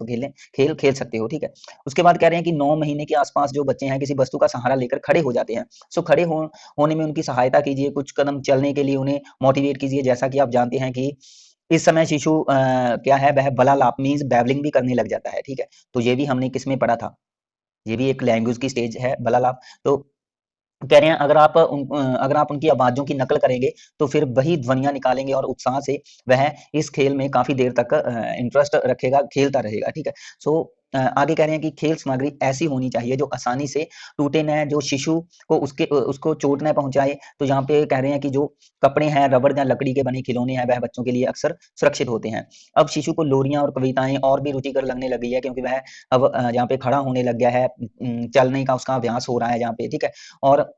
खेल खेल सकते हो, ठीक है। उसके बाद कह रहे हैं कि 9 महीने के आसपास जो बच्चे हैं किसी वस्तु का सहारा लेकर खड़े हो जाते हैं। सो होने में उनकी सहायता कीजिए, कुछ कदम चलने के लिए उन्हें मोटिवेट कीजिए। जैसा कि आप जानते हैं कि इस समय शिशु क्या है वह बलालाप मीन्स बैबलिंग भी करने लग जाता है, ठीक है। तो ये भी हमने किसमें पढ़ा था, ये भी एक लैंग्वेज की स्टेज है बलालाप। तो कह रहे हैं अगर आप उनकी आवाज़ों की नकल करेंगे तो फिर वही ध्वनियाँ निकालेंगे और उत्साह से वह इस खेल में काफ़ी देर तक इंटरेस्ट रखेगा, खेलता रहेगा, ठीक है। सो आगे कह रहे हैं कि खेल सामग्री ऐसी होनी चाहिए जो आसानी से टूटे न, जो शिशु को उसको चोट न पहुँचाए। तो यहाँ पे कह रहे हैं कि जो कपड़े हैं, रबड़ या लकड़ी के बने खिलौने हैं, वह बच्चों के लिए अक्सर सुरक्षित होते हैं। अब शिशु को लोरियाँ और कविताएँ और भी रुचिकर लगने लगी है, क्योंकि वह अब यहाँ पे खड़ा होने लग गया है, चलने का उसका अभ्यास हो रहा है यहाँ पे, ठीक है। और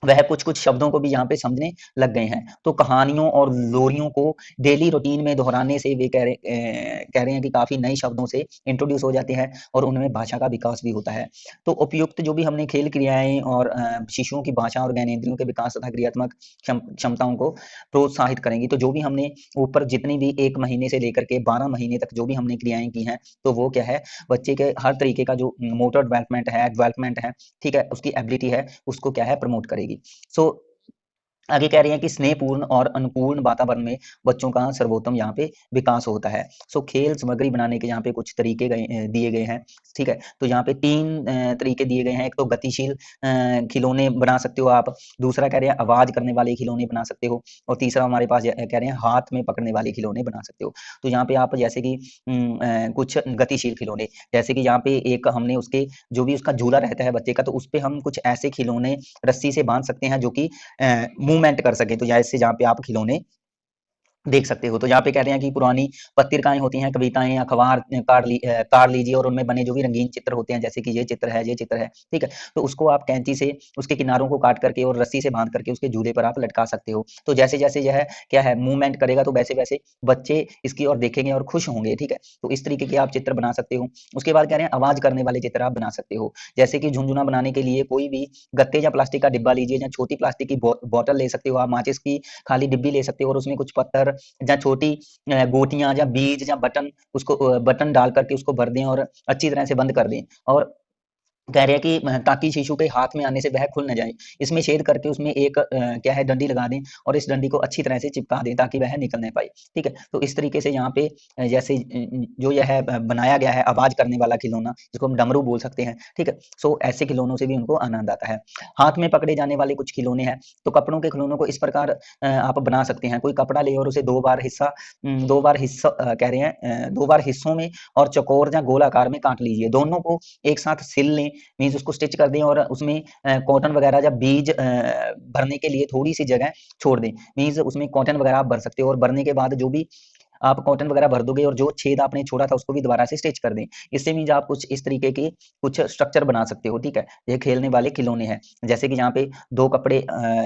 वह कुछ-कुछ शब्दों को भी यहाँ पे समझने लग गए हैं। तो कहानियों और लोरियों को डेली रूटीन में दोहराने से वे कह रहे हैं कि काफ़ी नए शब्दों से इंट्रोड्यूस हो जाते हैं और उनमें भाषा का विकास भी होता है। तो उपयुक्त जो भी हमने खेल क्रियाएँ और शिशुओं की भाषा और ज्ञानेंद्रियों के विकास तथा क्रियात्मक क्षमताओं को प्रोत्साहित करेंगी। तो जो भी हमने ऊपर जितनी भी 1 महीने से लेकर के 12 महीने तक जो भी हमने क्रियाएँ की हैं, तो वो क्या है, बच्चे के हर तरीके का जो मोटर डेवलपमेंट है, ठीक है, उसकी एबिलिटी है, उसको क्या है प्रमोट करेगी। सो आगे कह रही हैं कि स्नेहपूर्ण और अनुकूल वातावरण में बच्चों का सर्वोत्तम यहाँ पे विकास होता है। सो खेल सामग्री बनाने के यहाँ पे कुछ तरीके दिए गए हैं, ठीक है। तो यहाँ पे 3 तरीके दिए गए हैं। एक तो गतिशील खिलौने बना सकते हो आप, दूसरा कह रहे हैं आवाज़ करने वाले खिलौने बना सकते हो और तीसरा हमारे पास कह रहे हैं हाथ में पकड़ने वाले खिलौने बना सकते हो। तो यहाँ पे आप जैसे कि कुछ गतिशील खिलौने, जैसे कि यहाँ पे एक हमने उसके जो भी उसका झूला रहता है बच्चे का, तो उसपे हम कुछ ऐसे खिलौने रस्सी से बाँध सकते हैं जो कि मूवमेंट कर सकें। तो जैसे जहाँ पे आप खिलौने देख सकते हो। तो यहाँ पे कह रहे हैं कि पुरानी पत्रिकाएँ होती हैं, कविताएँ, अखबार काट लीजिए और उनमें बने जो भी रंगीन चित्र होते हैं, जैसे कि ये चित्र है, ये चित्र है, ठीक है? तो उसको आप कैंची से उसके किनारों को काट करके और रस्सी से बाँध करके उसके झूले पर आप लटका सकते हो। तो जैसे-जैसे यह क्या है मूवमेंट करेगा, तो वैसे-वैसे बच्चे इसकी ओर देखेंगे और खुश होंगे, ठीक है? तो इस तरीके के आप चित्र बना सकते हो। उसके बाद कह रहे हैं आवाज़ करने वाले चित्र आप बना सकते हो। जैसे कि झुनझुना बनाने के लिए कोई भी गत्ते या प्लास्टिक का डिब्बा लीजिए या छोटी प्लास्टिक की बॉटल ले सकते हो आप, माचिस की खाली डिब्बी ले सकते हो और उसमें कुछ पत्थर या छोटी गोटियाँ या बीज या बटन डाल करके उसको भर दें और अच्छी तरह से बंद कर दें और कह रहे हैं कि ताकि शिशु के हाथ में आने से वह खुल ना जाए। इसमें छेद करके उसमें एक क्या है डंडी लगा दें और इस डंडी को अच्छी तरह से चिपका दें ताकि वह निकल ना पाए, ठीक है? तो इस तरीके से यहाँ पे जैसे जो यह है बनाया गया है आवाज़ करने वाला खिलौना, जिसको हम डमरू बोल सकते हैं, ठीक है? सो ऐसे खिलौनों से भी उनको आनंद आता है। हाथ में पकड़े जाने वाले कुछ खिलौने हैं, तो कपड़ों के खिलौनों को इस प्रकार आप बना सकते हैं। कोई कपड़ा ले और उसे 2 बार हिस्सा कह रहे हैं 2 बार हिस्सों में और चौकोर या गोल आकार में काट लीजिए। दोनों को एक साथ सिल लें मीन्स उसको स्टिच कर दें और उसमें कॉटन वगैरह जब बीज भरने के लिए थोड़ी सी जगह छोड़ दें, मीन्स उसमें कॉटन वगैरह आप भर सकते हो और भरने के बाद जो भी आप कॉटन वगैरह भर दोगे और जो छेद आपने छोड़ा था उसको भी दोबारा से स्टिच कर दें। इससे मीन्स आप कुछ इस तरीके की कुछ स्ट्रक्चर बना सकते हो, ठीक है। ये खेलने वाले खिलौने हैं, जैसे कि यहाँ पे 2 कपड़े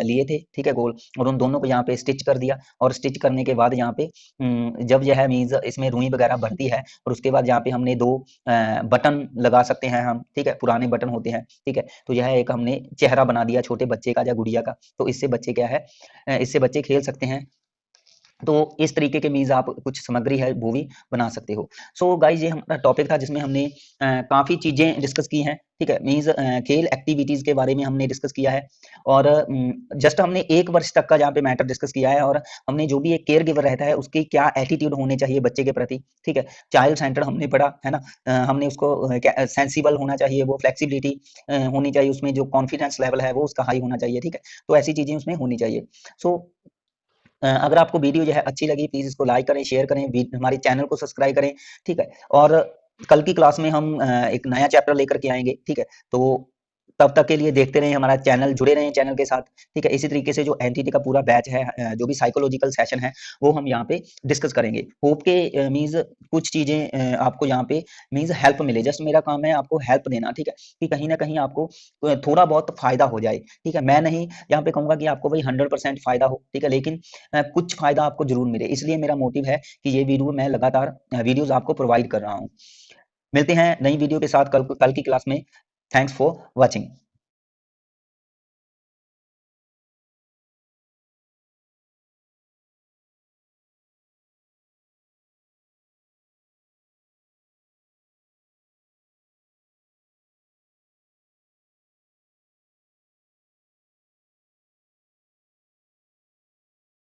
लिए थे, ठीक है, गोल, और उन दोनों को यहाँ पे स्टिच कर दिया और स्टिच करने के बाद यहाँ पे जब यह मीन्स इसमें रुई वगैरह भरती है और उसके बाद यहाँ पे हमने 2 बटन लगा सकते हैं हम, ठीक है, पुराने बटन होते हैं, ठीक है। तो यह एक हमने चेहरा बना दिया छोटे बच्चे का या गुड़िया का, तो इससे बच्चे क्या है, इससे बच्चे खेल सकते हैं। तो इस तरीके के मीन्स आप कुछ सामग्री है वो भी बना सकते हो। सो गाइज ये हमारा टॉपिक था जिसमें हमने काफ़ी चीज़ें डिस्कस की हैं, ठीक है। मीन्स खेल एक्टिविटीज़ के बारे में हमने डिस्कस किया है और जस्ट हमने 1 वर्ष तक का जहाँ पे मैटर डिस्कस किया है और हमने जो भी एक केयर गिवर रहता है उसकी क्या एटीट्यूड होने चाहिए बच्चे के प्रति, ठीक है। चाइल्ड सेंटर्ड हमने पढ़ा, है ना। हमने उसको क्या सेंसिबल होना चाहिए, वो फ्लेक्सिबिलिटी होनी चाहिए, उसमें जो कॉन्फिडेंस लेवल है वो उसका हाई होना चाहिए, ठीक है। तो ऐसी चीज़ें उसमें होनी चाहिए। सो अगर आपको वीडियो जो है अच्छी लगी प्लीज़ इसको लाइक करें, शेयर करें, हमारे चैनल को सब्सक्राइब करें, ठीक है। और कल की क्लास में हम एक नया चैप्टर लेकर के आएँगे, ठीक है। तो तब तक के लिए देखते रहें हमारा चैनल, जुड़े रहें चैनल के साथ, ठीक है। इसी तरीके से जो एनटीटी का पूरा बैच है, जो भी साइकोलॉजिकल सेशन है वो हम यहाँ पे डिस्कस करेंगे। होप के मीन्स कुछ चीज़ें आपको यहाँ पे मीन्स हेल्प मिले। जस्ट मेरा काम है आपको हेल्प देना, ठीक है, कि कहीं न कहीं आपको थोड़ा बहुत फ़ायदा हो जाए, ठीक है। मैं नहीं यहाँ पे कहूँगा कि आपको वही 100% फ़ायदा हो, ठीक है, लेकिन कुछ फ़ायदा आपको ज़रूर मिले। इसलिए मेरा मोटिव है कि ये वीडियो मैं लगातार वीडियोज़ आपको प्रोवाइड कर रहा हूँ। मिलते हैं नई वीडियो के साथ कल की क्लास में। Thanks for watching.